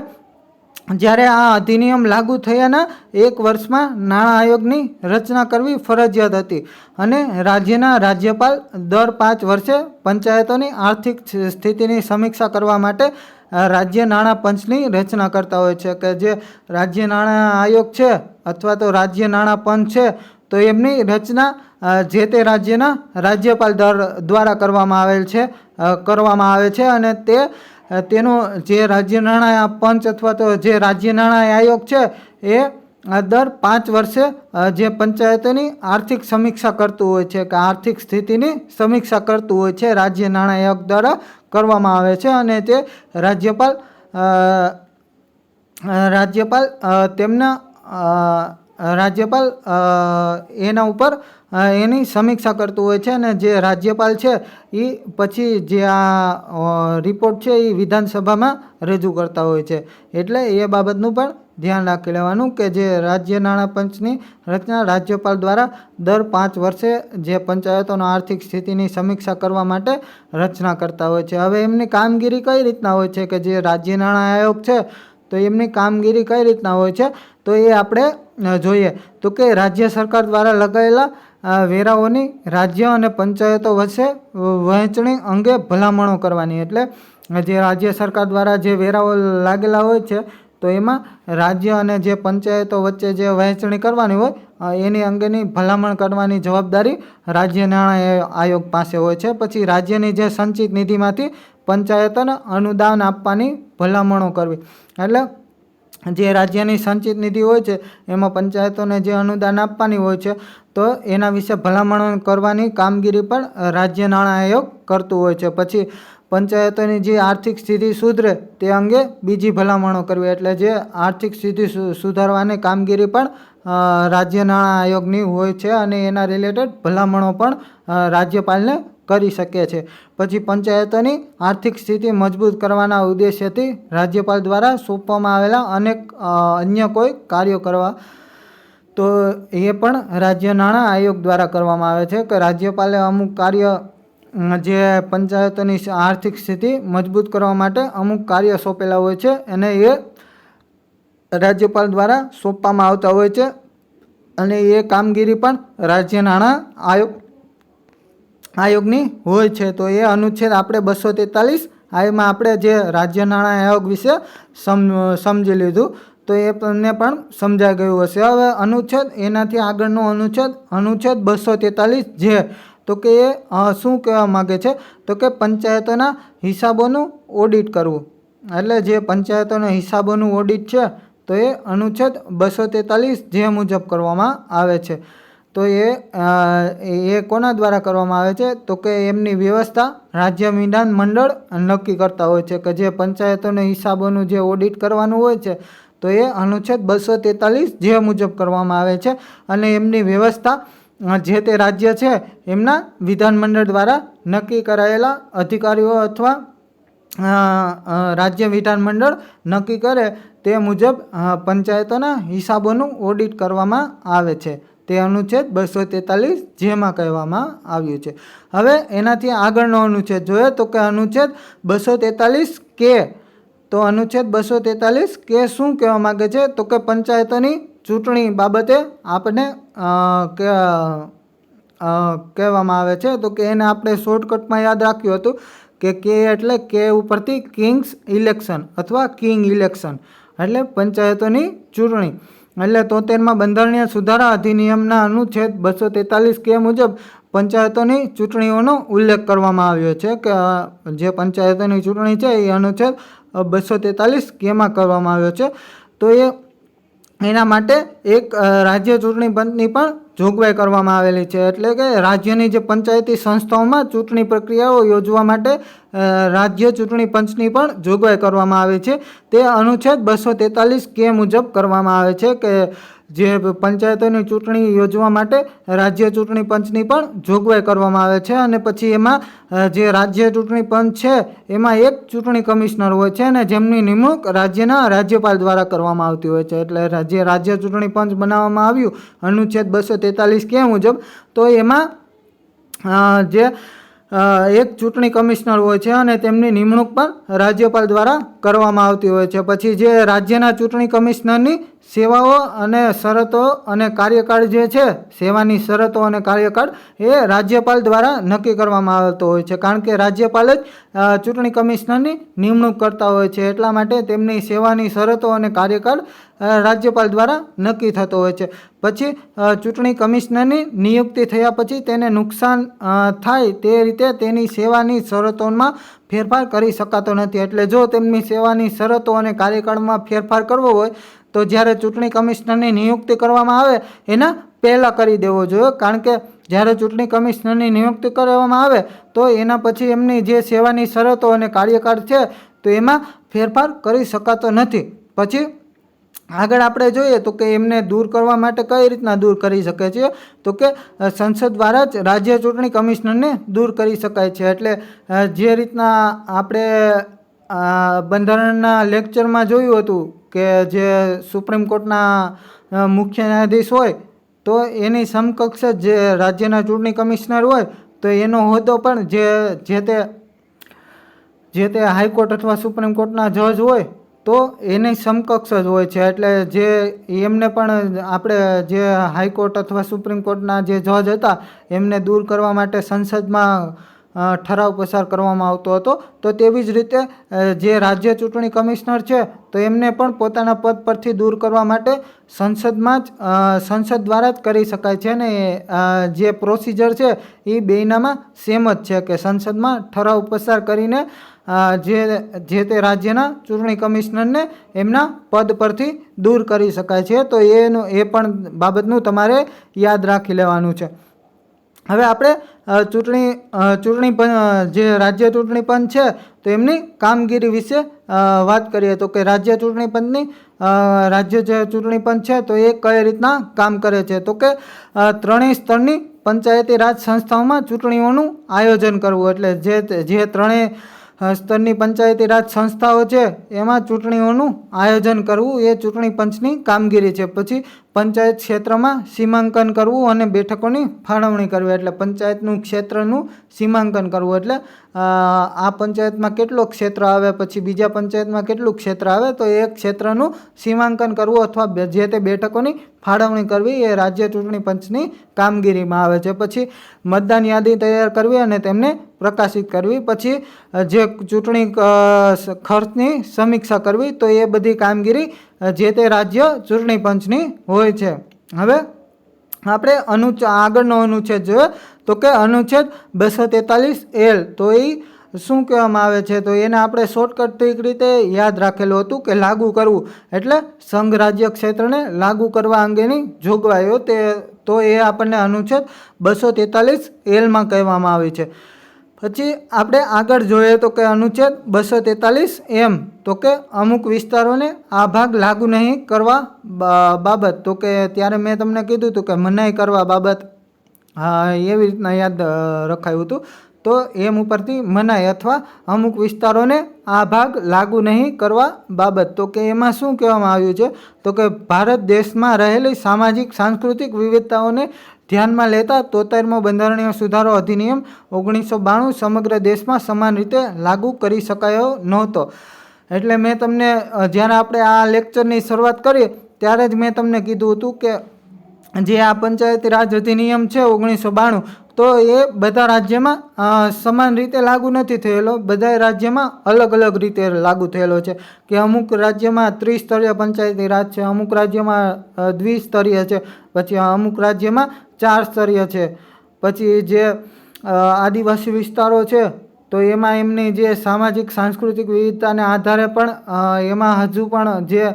જ્યારે આ અધિનિયમ લાગુ થયાના 1 વર્ષમાં નાણાં આયોગની રચના કરવી ફરજિયાત હતી અને રાજ્યના રાજ્યપાલ દર 5 વર્ષે પંચાયતોની આર્થિક સ્થિતિની સમીક્ષા કરવા માટે રાજ્ય નાણાં પંચની રચના કરતા હોય છે. કે જે રાજ્ય નાણાં આયોગ છે અથવા તો રાજ્ય નાણાં પંચ છે, તો એમની રચના જે તે રાજ્યના રાજ્યપાલ દ્વારા કરવામાં આવે છે અને તેનો જે રાજ્ય નાણાં પંચ અથવા તો જે રાજ્ય નાણાં આયોગ છે એ દર 5 વર્ષે જે પંચાયતોની આર્થિક સમીક્ષા કરતું હોય છે કે આર્થિક સ્થિતિની સમીક્ષા કરતું હોય છે રાજ્ય નાણાં આયોગ દ્વારા કરવામાં આવે છે. અને તે રાજ્યપાલ એના ઉપર એની સમીક્ષા કરતું હોય છે અને જે રાજ્યપાલ છે એ પછી જે આ રિપોર્ટ છે એ વિધાનસભામાં રજૂ કરતા હોય છે. એટલે એ બાબતનું પણ ધ્યાન રાખી લેવાનું કે જે રાજ્ય નાણાં પંચની રચના રાજ્યપાલ દ્વારા દર 5 વર્ષે જે પંચાયતોનો આર્થિક સ્થિતિની સમીક્ષા કરવા માટે રચના કરતા હોય છે. હવે એમની કામગીરી કઈ રીતના હોય છે કે જે રાજ્ય નાણાં આયોગ છે તો એમની કામગીરી કઈ રીતના હોય છે તો એ આપણે જોઈએ. તો કે રાજ્ય સરકાર દ્વારા લગાવેલા વેરાઓની રાજ્ય અને પંચાયતો વચ્ચે વહેંચણી અંગે ભલામણો કરવાની. એટલે જે રાજ્ય સરકાર દ્વારા જે વેરાઓ લાગેલા હોય છે તો એમાં રાજ્ય અને જે પંચાયતો વચ્ચે જે વહેંચણી કરવાની હોય એની અંગેની ભલામણ કરવાની જવાબદારી રાજ્ય નાણાં આયોગ પાસે હોય છે. પછી રાજ્યની જે સંચિત નિધિમાંથી પંચાયતોને અનુદાન આપવાની ભલામણો કરવી. એટલે જે રાજ્યની સંચિત નિધિ હોય છે એમાં પંચાયતોને જે અનુદાન આપવાની હોય છે તો એના વિશે ભલામણો કરવાની કામગીરી પણ રાજ્ય નાણાં આયોગ કરતું હોય છે. પછી પંચાયતોની જે આર્થિક સ્થિતિ સુધરે તે અંગે બીજી ભલામણો કરવી. એટલે જે આર્થિક સ્થિતિ સુધારવાની કામગીરી પણ રાજ્ય નાણાં આયોગની હોય છે અને એના રિલેટેડ ભલામણો પણ રાજ્યપાલને કરી શકે છે. પછી પંચાયતોની આર્થિક સ્થિતિ મજબૂત કરવાના ઉદ્દેશ્યથી રાજ્યપાલ દ્વારા સોંપવામાં આવેલા અનેક અન્ય કોઈ કાર્યો કરવા તો એ પણ રાજ્ય નાણાં આયોગ દ્વારા કરવામાં આવે છે. કે રાજ્યપાલે અમુક કાર્ય જે પંચાયતોની આર્થિક સ્થિતિ મજબૂત કરવા માટે અમુક કાર્ય સોંપેલા હોય છે અને એ રાજ્યપાલ દ્વારા સોંપવામાં આવતા હોય છે અને એ કામગીરી પણ રાજ્ય નાણાં આયોગની હોય છે. તો એ અનુચ્છેદ આપણે 243 આમાં આપણે જે રાજ્ય નાણાં આયોગ વિશે સમજી લીધું તો એ તમને પણ સમજાઈ ગયું હશે. હવે અનુચ્છેદ એનાથી આગળનો અનુચ્છેદ 243 તો કે એ શું કહેવા માગે છે તો કે પંચાયતોના હિસાબોનું ઓડિટ કરવું. એટલે જે પંચાયતોના હિસાબોનું ઓડિટ છે તો એ અનુચ્છેદ 243 મુજબ કરવામાં આવે છે. તો એ કોના દ્વારા કરવામાં આવે છે તો કે એમની વ્યવસ્થા રાજ્ય વિધાન મંડળ નક્કી કરતા હોય છે. કે જે પંચાયતોના હિસાબોનું જે ઓડિટ કરવાનું હોય છે તો એ અનુચ્છેદ 243 મુજબ કરવામાં આવે છે અને એમની વ્યવસ્થા જે તે રાજ્ય છે એમના વિધાનમંડળ દ્વારા નક્કી કરાયેલા અધિકારીઓ અથવા રાજ્ય વિધાનમંડળ નક્કી કરે તે મુજબ પંચાયતોના હિસાબોનું ઓડિટ કરવામાં આવે છે. તે અનુચ્છેદ 243 કહેવામાં આવ્યું છે. હવે એનાથી આગળનો અનુચ્છેદ જોઈએ તો કે અનુચ્છેદ 243 તો અનુચ્છેદ 243 શું કહેવા માગે છે તો કે પંચાયતોની ચૂંટણી બાબતે આપણે કહેવામાં આવે છે. તો કે એને આપણે શોર્ટકટમાં યાદ રાખ્યું હતું કે એટલે કે ઉપરથી કિંગ્સ ઇલેક્શન અથવા કિંગ ઇલેક્શન એટલે પંચાયતોની ચૂંટણી. એટલે 73માં બંધારણીય સુધારા અધિનિયમના અનુચ્છેદ 243 મુજબ પંચાયતોની ચૂંટણીઓનો ઉલ્લેખ કરવામાં આવ્યો છે. કે જે પંચાયતોની ચૂંટણી છે એ અનુચ્છેદ 243 કરવામાં આવ્યો છે. તો એના માટે એક રાજ્ય ચૂંટણી પંચની પણ જોગવાઈ કરવામાં આવેલી છે. એટલે કે રાજ્યની જે પંચાયતી સંસ્થાઓમાં ચૂંટણી પ્રક્રિયાઓ યોજવા માટે રાજ્ય ચૂંટણી પંચની પણ જોગવાઈ કરવામાં આવી છે. તે અનુચ્છેદ 243 મુજબ કરવામાં આવે છે. કે જે પંચાયતોની ચૂંટણી યોજવા માટે રાજ્ય ચૂંટણી પંચની પણ જોગવાઈ કરવામાં આવે છે. અને પછી એમાં જે રાજ્ય ચૂંટણી પંચ છે એમાં એક ચૂંટણી કમિશનર હોય છે અને જેમની નિમણૂક રાજ્યના રાજ્યપાલ દ્વારા કરવામાં આવતી હોય છે. એટલે જે રાજ્ય ચૂંટણી પંચ બનાવવામાં આવ્યું અનુચ્છેદ 243 કે મુજબ, તો એમાં જે એક ચૂંટણી કમિશનર હોય છે અને તેમની નિમણૂક પણ રાજ્યપાલ દ્વારા કરવામાં આવતી હોય છે. પછી જે રાજ્યના ચૂંટણી કમિશનરની સેવાઓ અને શરતો અને કાર્યકાળ જે છે, સેવાની શરતો અને કાર્યકાળ એ રાજ્યપાલ દ્વારા નક્કી કરવામાં આવતો હોય છે. કારણ કે રાજ્યપાલ જ ચૂંટણી કમિશનરની નિમણૂક કરતા હોય છે, એટલા માટે તેમની સેવાની શરતો અને કાર્યકાળ રાજ્યપાલ દ્વારા નક્કી થતો હોય છે. પછી ચૂંટણી કમિશનરની નિયુક્તિ થયા પછી તેને નુકસાન થાય તે રીતે તેની સેવાની શરતોમાં ફેરફાર કરી શકાતો નથી. એટલે જો તેમની સેવાની શરતો અને કાર્યકાળમાં ફેરફાર કરવો હોય તો જ્યારે ચૂંટણી કમિશનરની નિયુક્તિ કરવામાં આવે એના પહેલાં કરી દેવો જોઈએ. કારણ કે જ્યારે ચૂંટણી કમિશનરની નિયુક્તિ કરવામાં આવે તો એના પછી એમની જે સેવાની શરતો અને કાર્યકાળ છે તો એમાં ફેરફાર કરી શકાતો નથી. પછી આગળ આપણે જોઈએ તો કે એમને દૂર કરવા માટે કઈ રીતના દૂર કરી શકે છે, તો કે સંસદ દ્વારા જ રાજ્ય ચૂંટણી કમિશનરને દૂર કરી શકાય છે. એટલે જે રીતના આપણે બંધારણના લેક્ચરમાં જોયું હતું કે જે સુપ્રીમ કોર્ટના મુખ્ય ન્યાયાધીશ હોય તો એની સમકક્ષ જે રાજ્યના ચૂંટણી કમિશનર હોય તો એનો હોદ્દો પણ જે તે હાઈકોર્ટ અથવા સુપ્રીમ કોર્ટના જજ હોય તો એની સમકક્ષ જ હોય છે. એટલે જે એમને પણ આપણે જે હાઈકોર્ટ અથવા સુપ્રીમ કોર્ટના જે જજ હતા એમને દૂર કરવા માટે સંસદમાં ઠરાવ પસાર કરવામાં આવતો હતો. તો તેવી જ રીતે જે રાજ્ય ચૂંટણી કમિશનર છે તો એમને પણ પોતાના પદ પરથી દૂર કરવા માટે સંસદ દ્વારા જ કરી શકાય છે. ને જે પ્રોસિજર છે એ બેયનામાં સેમ જ છે કે સંસદમાં ઠરાવ પસાર કરીને જે તે રાજ્યના ચૂંટણી કમિશનરને એમના પદ પરથી દૂર કરી શકાય છે. તો એ પણ બાબતનું તમારે યાદ રાખી લેવાનું છે. હવે આપણે જે રાજ્ય ચૂંટણી પંચ છે તો એમની કામગીરી વિશે વાત કરીએ તો કે રાજ્ય ચૂંટણી પંચની રાજ્ય જે ચૂંટણી પંચ છે તો એ કઈ રીતના કામ કરે છે, તો કે ત્રણેય સ્તરની પંચાયતી રાજ સંસ્થાઓમાં ચૂંટણીઓનું આયોજન કરવું. એટલે જે ત્રણેય સ્તરની પંચાયતી રાજ સંસ્થાઓ છે એમાં ચૂંટણીઓનું આયોજન કરવું એ ચૂંટણી પંચની કામગીરી છે. પછી પંચાયત ક્ષેત્રમાં સીમાંકન કરવું અને બેઠકોની ફાળવણી કરવી. એટલે પંચાયતનું ક્ષેત્રનું સીમાંકન કરવું એટલે આ પંચાયતમાં કેટલો ક્ષેત્ર આવે, પછી બીજા પંચાયતમાં કેટલું ક્ષેત્ર આવે, તો એ ક્ષેત્રનું સીમાંકન કરવું અથવા જે તે બેઠકોની ફાળવણી કરવી એ રાજ્ય ચૂંટણી પંચની કામગીરીમાં આવે છે. પછી મતદાન યાદી તૈયાર કરવી અને તેમને પ્રકાશિત કરવી. પછી જે ચૂંટણી ખર્ચની સમીક્ષા કરવી, તો એ બધી કામગીરી જે તે રાજ્ય ચૂંટણી પંચની હોય છે. હવે આપણે આગળનો અનુચ્છેદ જોઈએ તો કે અનુચ્છેદ 243L. તો એ શું કહેવામાં આવે છે, તો એને આપણે શોર્ટકટ રીતે યાદ રાખેલું હતું કે લાગુ કરવું. એટલે સંઘ રાજ્ય ક્ષેત્રને લાગુ કરવા અંગેની જોગવાઈઓ તો એ આપણને અનુચ્છેદ 243Lમાં કહેવામાં આવી છે. પછી આપણે આગળ જોઈએ તો કે અનુચ્છેદ 243M. તો કે અમુક વિસ્તારોને આ ભાગ લાગુ નહીં કરવા બાબત. તો કે ત્યારે મેં તમને કીધું હતું કે મનાઈ કરવા બાબત, એવી રીતના યાદ રખાયું હતું. તો એમ ઉપરથી મનાઈ અથવા અમુક વિસ્તારોને આ ભાગ લાગુ નહીં કરવા બાબત. તો કે એમાં શું કહેવામાં આવ્યું છે, તો કે ભારત દેશમાં રહેલી સામાજિક સાંસ્કૃતિક વિવિધતાઓને ધ્યાનમાં લેતા 73મો બંધારણીય સુધારો અધિનિયમ 1992 સમગ્ર દેશમાં સમાન રીતે લાગુ કરી શકાયો નહોતો. એટલે મેં તમને જ્યારે આપણે આ લેક્ચરની શરૂઆત કરી ત્યારે જ મેં તમને કીધું હતું કે જે આ પંચાયતી રાજ અધિનિયમ છે 1992 તો એ બધા રાજ્યમાં સમાન રીતે લાગુ નથી થયેલો. બધા રાજ્યમાં અલગ અલગ રીતે લાગુ થયેલો છે કે અમુક રાજ્યમાં ત્રિસ્તરીય પંચાયતી રાજ છે, અમુક રાજ્યમાં દ્વિસ્તરીય છે, પછી અમુક રાજ્યમાં 4 સ્તરીય છે. પછી જે આદિવાસી વિસ્તારો છે તો એમાં એમની જે સામાજિક સાંસ્કૃતિક વિવિધતાને આધારે પણ એમાં હજુ પણ જે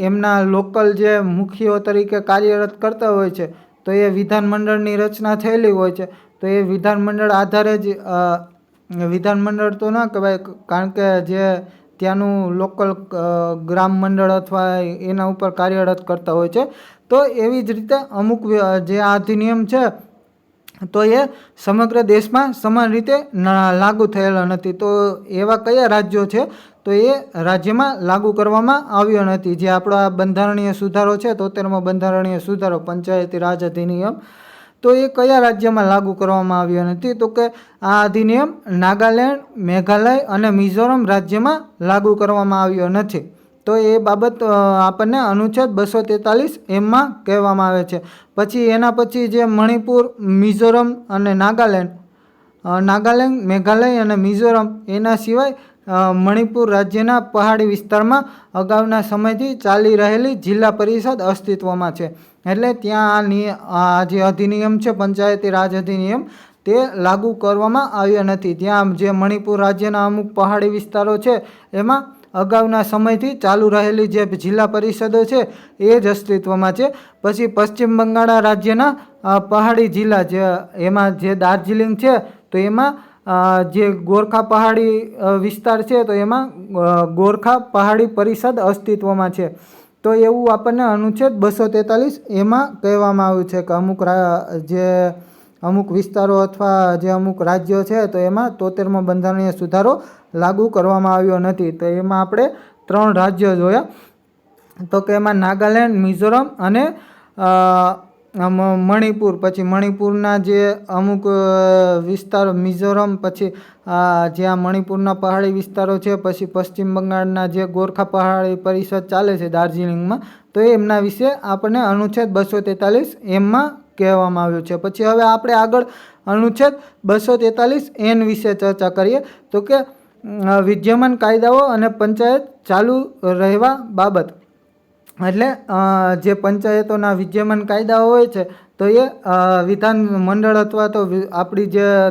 એમના લોકલ જે મુખીઓ તરીકે કાર્યરત કરતા હોય છે તો એ વિધાનમંડળની રચના થયેલી હોય છે. તો એ વિધાનમંડળ આધારે જ વિધાનમંડળ તો ના કહેવાય, કારણ કે જે ત્યાંનું લોકલ ગ્રામ મંડળ અથવા એના ઉપર કાર્યરત કરતા હોય છે. તો એવી જ રીતે અમુક જે આ અધિનિયમ છે તો એ સમગ્ર દેશમાં સમાન રીતે લાગુ થયેલા નથી. તો એવા કયા રાજ્યો છે તો એ રાજ્યમાં લાગુ કરવામાં આવ્યો નથી. જે આપણો આ બંધારણીય સુધારો છે 73મો બંધારણીય સુધારો પંચાયતી રાજ અધિનિયમ, તો એ કયા રાજ્યમાં લાગુ કરવામાં આવ્યો નથી તો કે આ અધિનિયમ નાગાલેન્ડ, મેઘાલય અને મિઝોરમ રાજ્યમાં લાગુ કરવામાં આવ્યો નથી. તો એ બાબત આપણને અનુચ્છેદ 243 એમાં કહેવામાં આવે છે. પછી એના પછી જે મણિપુર, મિઝોરમ અને નાગાલેન્ડ, મેઘાલય અને મિઝોરમ, એના સિવાય મણિપુર રાજ્યના પહાડી વિસ્તારમાં અગાઉના સમયથી ચાલી રહેલી જિલ્લા પરિષદ અસ્તિત્વમાં છે. એટલે ત્યાં આ જે અધિનિયમ છે પંચાયતી રાજ અધિનિયમ તે લાગુ કરવામાં આવ્યો નથી. ત્યાં જે મણિપુર રાજ્યના અમુક પહાડી વિસ્તારો છે એમાં અગાઉના સમયથી ચાલુ રહેલી જે જિલ્લા પરિષદો છે એ જ અસ્તિત્વમાં છે. પછી પશ્ચિમ બંગાળ રાજ્યના પહાડી જિલ્લા એમાં જે દાર્જિલિંગ છે તો એમાં જે ગોરખા પહાડી વિસ્તાર છે તો એમાં ગોરખા પહાડી પરિષદ અસ્તિત્વમાં છે. તો એવું આપણને અનુચ્છેદ 243 એમાં કહેવામાં આવ્યું છે કે અમુક વિસ્તારો અથવા જે અમુક રાજ્યો છે તો એમાં 73મો બંધારણીય સુધારો લાગુ કરવામાં આવ્યો નથી. તો એમાં આપણે 3 રાજ્યો જોયા, તો કે એમાં નાગાલેન્ડ, મિઝોરમ અને મણિપુર. પછી મણિપુરના જે અમુક વિસ્તારો, મિઝોરમ, પછી જ્યાં મણિપુરના પહાડી વિસ્તારો છે, પછી પશ્ચિમ બંગાળના જે ગોરખા પહાડી પરિષદ ચાલે છે દાર્જિલિંગમાં, તો એમના વિશે આપણને અનુચ્છેદ 243 એમાં કહેવામાં આવ્યું છે. પછી હવે આપણે આગળ અનુચ્છેદ 243 એન વિશે ચર્ચા કરીએ. તો કે વિદ્યમાન કાયદાઓ અને પંચાયત ચાલુ રહેવા બાબત. એટલે જે પંચાયતોના વિદ્યમાન કાયદાઓ હોય છે તો એ વિધાન મંડળ અથવા તો આપણી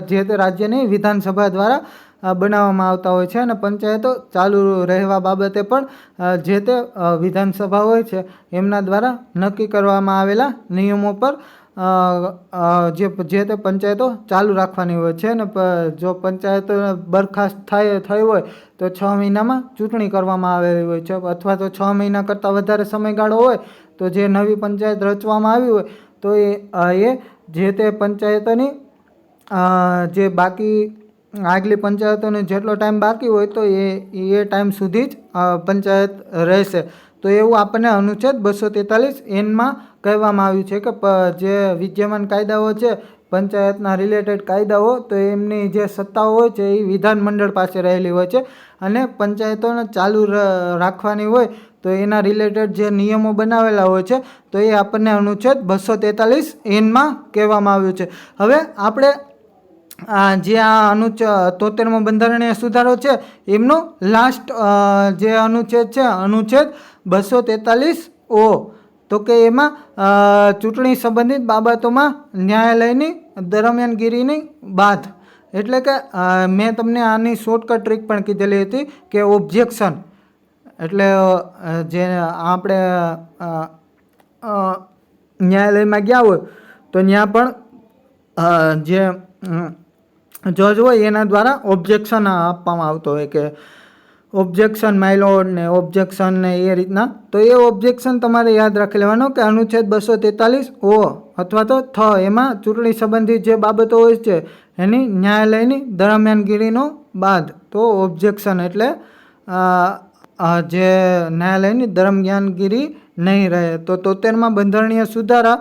જે તે રાજ્યની વિધાનસભા દ્વારા બનાવવામાં આવતા હોય છે. અને પંચાયતો ચાલુ રહેવા બાબતે પણ જે તે વિધાનસભા હોય છે એમના દ્વારા નક્કી કરવામાં આવેલા નિયમો પર જે તે પંચાયતો ચાલુ રાખવાની હોય છે. અને જો પંચાયતો બરખાસ્ત થઈ હોય તો 6 મહિનામાં ચૂંટણી કરવામાં આવેલી હોય છે, અથવા તો 6 મહિના કરતાં વધારે સમયગાળો હોય તો જે નવી પંચાયત રચવામાં આવી હોય તો એ જે તે પંચાયતોની જે બાકી આગલી પંચાયતોને જેટલો ટાઈમ બાકી હોય તો એ ટાઈમ સુધી જ પંચાયત રહેશે. તો એવું આપણને અનુચ્છેદ 243 એનમાં કહેવામાં આવ્યું છે કે જે વિદ્યમાન કાયદાઓ છે પંચાયતના રિલેટેડ કાયદાઓ, તો એમની જે સત્તાઓ હોય છે એ વિધાનમંડળ પાસે રહેલી હોય છે. અને પંચાયતોને ચાલુ રાખવાની હોય તો એના રિલેટેડ જે નિયમો બનાવેલા હોય છે તો એ આપણને અનુચ્છેદ 243 એનમાં કહેવામાં આવ્યું છે. હવે આપણે જે આ 73મો બંધારણીય સુધારો છે એમનો લાસ્ટ જે અનુચ્છેદ છે અનુચ્છેદ 243 O, તો કે એમાં ચૂંટણી સંબંધિત બાબતોમાં ન્યાયાલયની દરમિયાનગીરીની બાદ. એટલે કે મેં તમને આની શોર્ટકટ ટ્રીક પણ કીધેલી હતી કે ઓબ્જેક્શન, એટલે જે આપણે ન્યાયાલયમાં ગયા હોય તો ત્યાં પણ જે જજ હોય એના દ્વારા ઓબ્જેક્શન આપવામાં આવતો હોય કે ઓબ્જેક્શન માય લોર્ડ ને ઓબ્જેક્શન ને એ રીતના. તો એ ઓબ્જેક્શન તમારે યાદ રાખી લેવાનો કે અનુચ્છેદ 243 O અથવા તો એમાં ચૂંટણી સંબંધિત જે બાબતો હોય છે એની ન્યાયાલયની દરમિયાનગીરીનો બાદ. તો ઓબ્જેક્શન એટલે જે ન્યાયાલયની દરમિયાનગીરી નહીં રહે. તો 73મા બંધારણીય સુધારા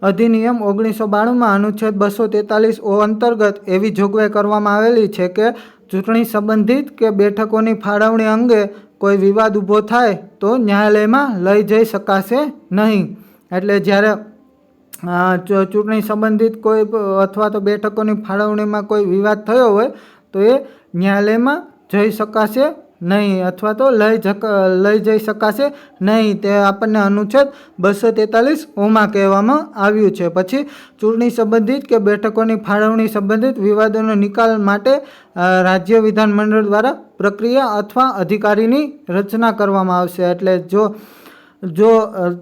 અધિનિયમ 1992માં અનુચ્છેદ 243 O અંતર્ગત એવી જોગવાઈ કરવામાં આવેલી છે કે ચૂંટણી સંબંધિત કે બેઠકોની ફાળવણી અંગે કોઈ વિવાદ ઊભો થાય તો ન્યાયાલયમાં લઈ જઈ શકાશે નહીં. એટલે જ્યારે ચૂંટણી સંબંધિત કોઈ અથવા તો બેઠકોની ફાળવણીમાં કોઈ વિવાદ થયો હોય તો એ ન્યાયાલયમાં જઈ શકાશે નહીં અથવા તો લઈ જઈ શકાશે નહીં. તે આપણને અનુચ્છેદ 243 ઓમાં કહેવામાં આવ્યું છે. પછી ચૂંટણી સંબંધિત કે બેઠકોની ફાળવણી સંબંધિત વિવાદોનો નિકાલ માટે રાજ્ય વિધાનમંડળ દ્વારા પ્રક્રિયા અથવા અધિકારીની રચના કરવામાં આવશે. એટલે જો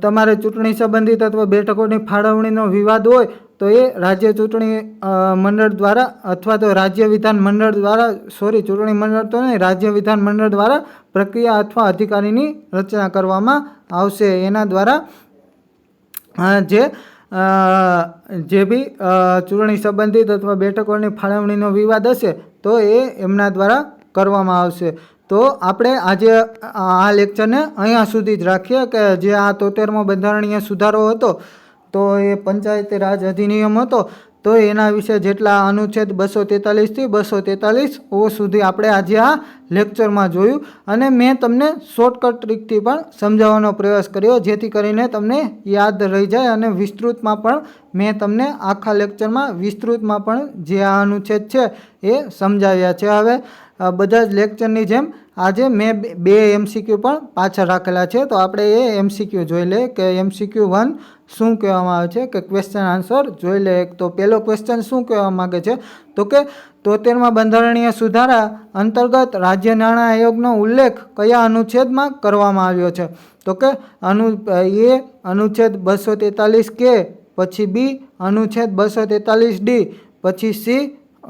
તમારે ચૂંટણી સંબંધિત અથવા બેઠકોની ફાળવણીનો વિવાદ હોય તો એ રાજ્ય ચૂંટણી મંડળ દ્વારા અથવા તો રાજ્ય વિધાન મંડળ દ્વારા ચૂંટણી મંડળ તો નહીં, રાજ્ય વિધાન મંડળ દ્વારા પ્રક્રિયા અથવા અધિકારીની રચના કરવામાં આવશે. એના દ્વારા જે બી ચૂંટણી સંબંધિત અથવા બેઠકોની ફાળવણીનો વિવાદ હશે તો એ એમના દ્વારા કરવામાં આવશે. તો આપણે આજે આ લેક્ચરને અહીંયા સુધી જ રાખીએ કે જે આ 73મો બંધારણીય સુધારો હતો તો એ પંચાયતી રાજ અધિનિયમ હતો, તો એના વિશે જેટલા અનુચ્છેદ 243થી 243 સુધી આપણે આજે આ લેક્ચરમાં જોયું અને મેં તમને શોર્ટકટ ટ્રીકથી પણ સમજાવવાનો પ્રયાસ કર્યો જેથી કરીને તમને યાદ રહી જાય અને વિસ્તૃતમાં પણ મેં તમને આખા લેક્ચરમાં વિસ્તૃતમાં પણ જે આ અનુચ્છેદ છે એ સમજાવ્યા છે. હવે બધા જ લેક્ચરની જેમ આજે મેં 2 MCQ પણ પાછળ રાખેલા છે, તો આપણે એ MCQ જોઈ લઈએ કે MCQ 1 શું કહેવામાં આવે છે કે ક્વેશ્ચન આન્સર જોઈ લે. તો પહેલો ક્વેશ્ચન શું કહેવા માગે છે તો કે 73મા બંધારણીય સુધારા અંતર્ગત રાજ્ય નાણાં આયોગનો ઉલ્લેખ કયા અનુચ્છેદમાં કરવામાં આવ્યો છે? તો કે અનુચ્છેદ 243 કે, પછી બી અનુચ્છેદ 243 ડી, પછી સી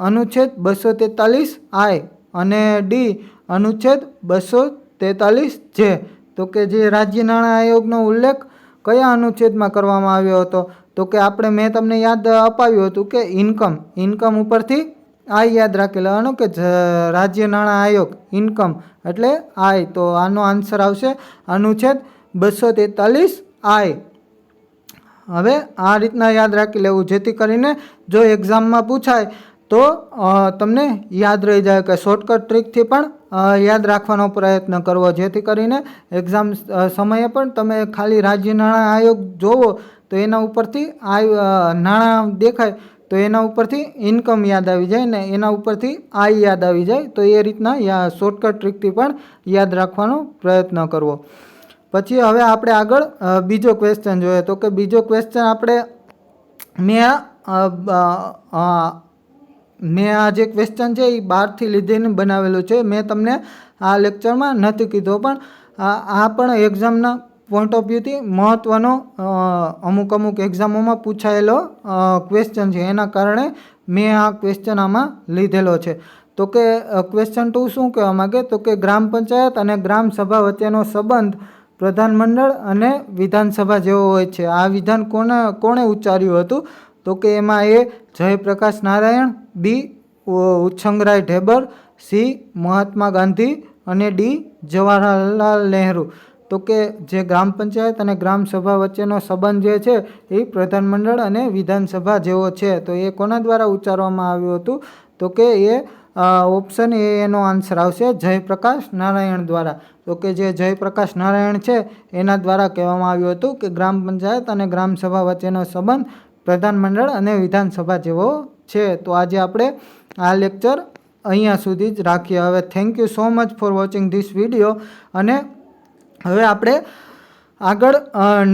અનુચ્છેદ 243 આઈ અને ડી અનુચ્છેદ 243 જે. તો કે જે રાજ્ય નાણાં આયોગનો ઉલ્લેખ કયા અનુચ્છેદમાં કરવામાં આવ્યો હતો? તો કે મેં તમને યાદ અપાવ્યું હતું કે ઇન્કમ ઉપરથી આઈ યાદ રાખી લેવાનું કે રાજ્ય નાણાં આયોગ ઇન્કમ એટલે આઈ, તો આનો આન્સર આવશે અનુચ્છેદ 243 આઈ. હવે આ રીતના યાદ રાખી લેવું જેથી કરીને જો એક્ઝામમાં પૂછાય તો તમને યાદ રહી જાય કે શોર્ટકટ ટ્રીકથી પણ યાદ રાખવાનો પ્રયત્ન કરવો જેથી કરીને એક્ઝામ સમયે પણ તમે ખાલી રાજ્ય નાણાં આયોગ જોવો તો એના ઉપરથી નાણાં દેખાય તો એના ઉપરથી ઇન્કમ યાદ આવી જાય ને એના ઉપરથી આઈ યાદ આવી જાય, તો એ રીતના શોર્ટકટ ટ્રીકથી પણ યાદ રાખવાનો પ્રયત્ન કરવો. પછી હવે આપણે આગળ બીજો ક્વેશ્ચન જોઈએ. તો કે બીજો ક્વેશ્ચન મેં આ જે ક્વેશ્ચન છે એ બહારથી લીધીને બનાવેલું છે. મેં તમને આ લેક્ચરમાં નથી કીધો પણ આ પણ એક્ઝામના પોઈન્ટ ઓફ વ્યૂથી મહત્ત્વનો અમુક એક્ઝામોમાં પૂછાયેલો ક્વેશ્ચન છે, એના કારણે મેં આ ક્વેશ્ચન આમાં લીધેલો છે. તો કે ક્વેશ્ચન 2 શું કહેવા માગે તો કે ગ્રામ પંચાયત અને ગ્રામ સભા વચ્ચેનો સંબંધ પ્રધાનમંડળ અને વિધાનસભા જેવો હોય છે. આ વિધાન કોણે ઉચ્ચાર્યું હતું? તો કે એમાં એ જયપ્રકાશ નારાયણ, બી ઉછંગરાય ઢેબર, સી મહાત્મા ગાંધી અને ડી જવાહરલાલ નહેરુ. તો કે જે ગ્રામ પંચાયત અને ગ્રામ સભા વચ્ચેનો સંબંધ જે છે એ પ્રધાનમંડળ અને વિધાનસભા જેવો છે, તો એ કોના દ્વારા ઉચ્ચારવામાં આવ્યું હતું? તો કે એ ઓપ્શન એનો આન્સર આવશે જયપ્રકાશ નારાયણ દ્વારા. તો કે જે જયપ્રકાશ નારાયણ છે એના દ્વારા કહેવામાં આવ્યું હતું કે ગ્રામ પંચાયત અને ગ્રામ સભા વચ્ચેનો સંબંધ પ્રધાનમંડળ અને વિધાનસભા જેવો છે. તો આજે આપણે આ લેક્ચર અહીંયા સુધી જ રાખીએ. હવે thank you so much for watching this video અને હવે આપણે આગળ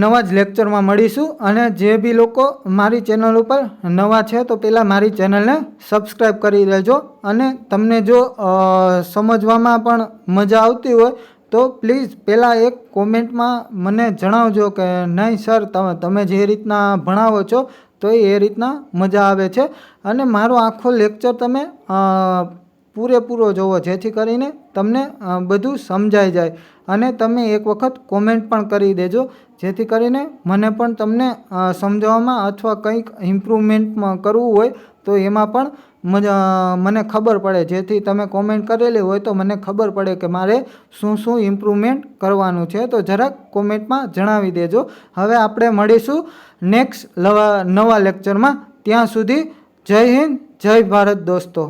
નવા જ લેક્ચરમાં મળીશું. અને જે બી લોકો મારી ચેનલ ઉપર નવા છે તો પહેલાં મારી ચેનલને સબસ્ક્રાઈબ કરી દેજો અને તમને જો સમજવામાં પણ મજા આવતી હોય તો પ્લીઝ પહેલાં એક કોમેન્ટમાં મને જણાવજો કે નહીં સર તમે જે રીતના ભણાવો છો તો એ રીતના મજા આવે છે અને મારો આખો લેક્ચર તમે પૂરેપૂરો જોવો જેથી કરીને તમને બધું સમજાઈ જાય અને તમે એક વખત કોમેન્ટ પણ કરી દેજો જેથી કરીને મને પણ તમને સમજાવવામાં અથવા કંઈક ઇમ્પ્રૂવમેન્ટમાં કરવું હોય તો એમાં પણ મને ખબર પડે. જેથી તમે કોમેન્ટ કરેલી હોય તો મને ખબર પડે કે મારે શું ઇમ્પ્રૂવમેન્ટ કરવાનું છે, તો જરાક કોમેન્ટમાં જણાવી દેજો. હવે આપણે મળીશું નેક્સ્ટ નવા લેક્ચરમાં. ત્યાં સુધી જય હિન્દ, જય ભારત દોસ્તો.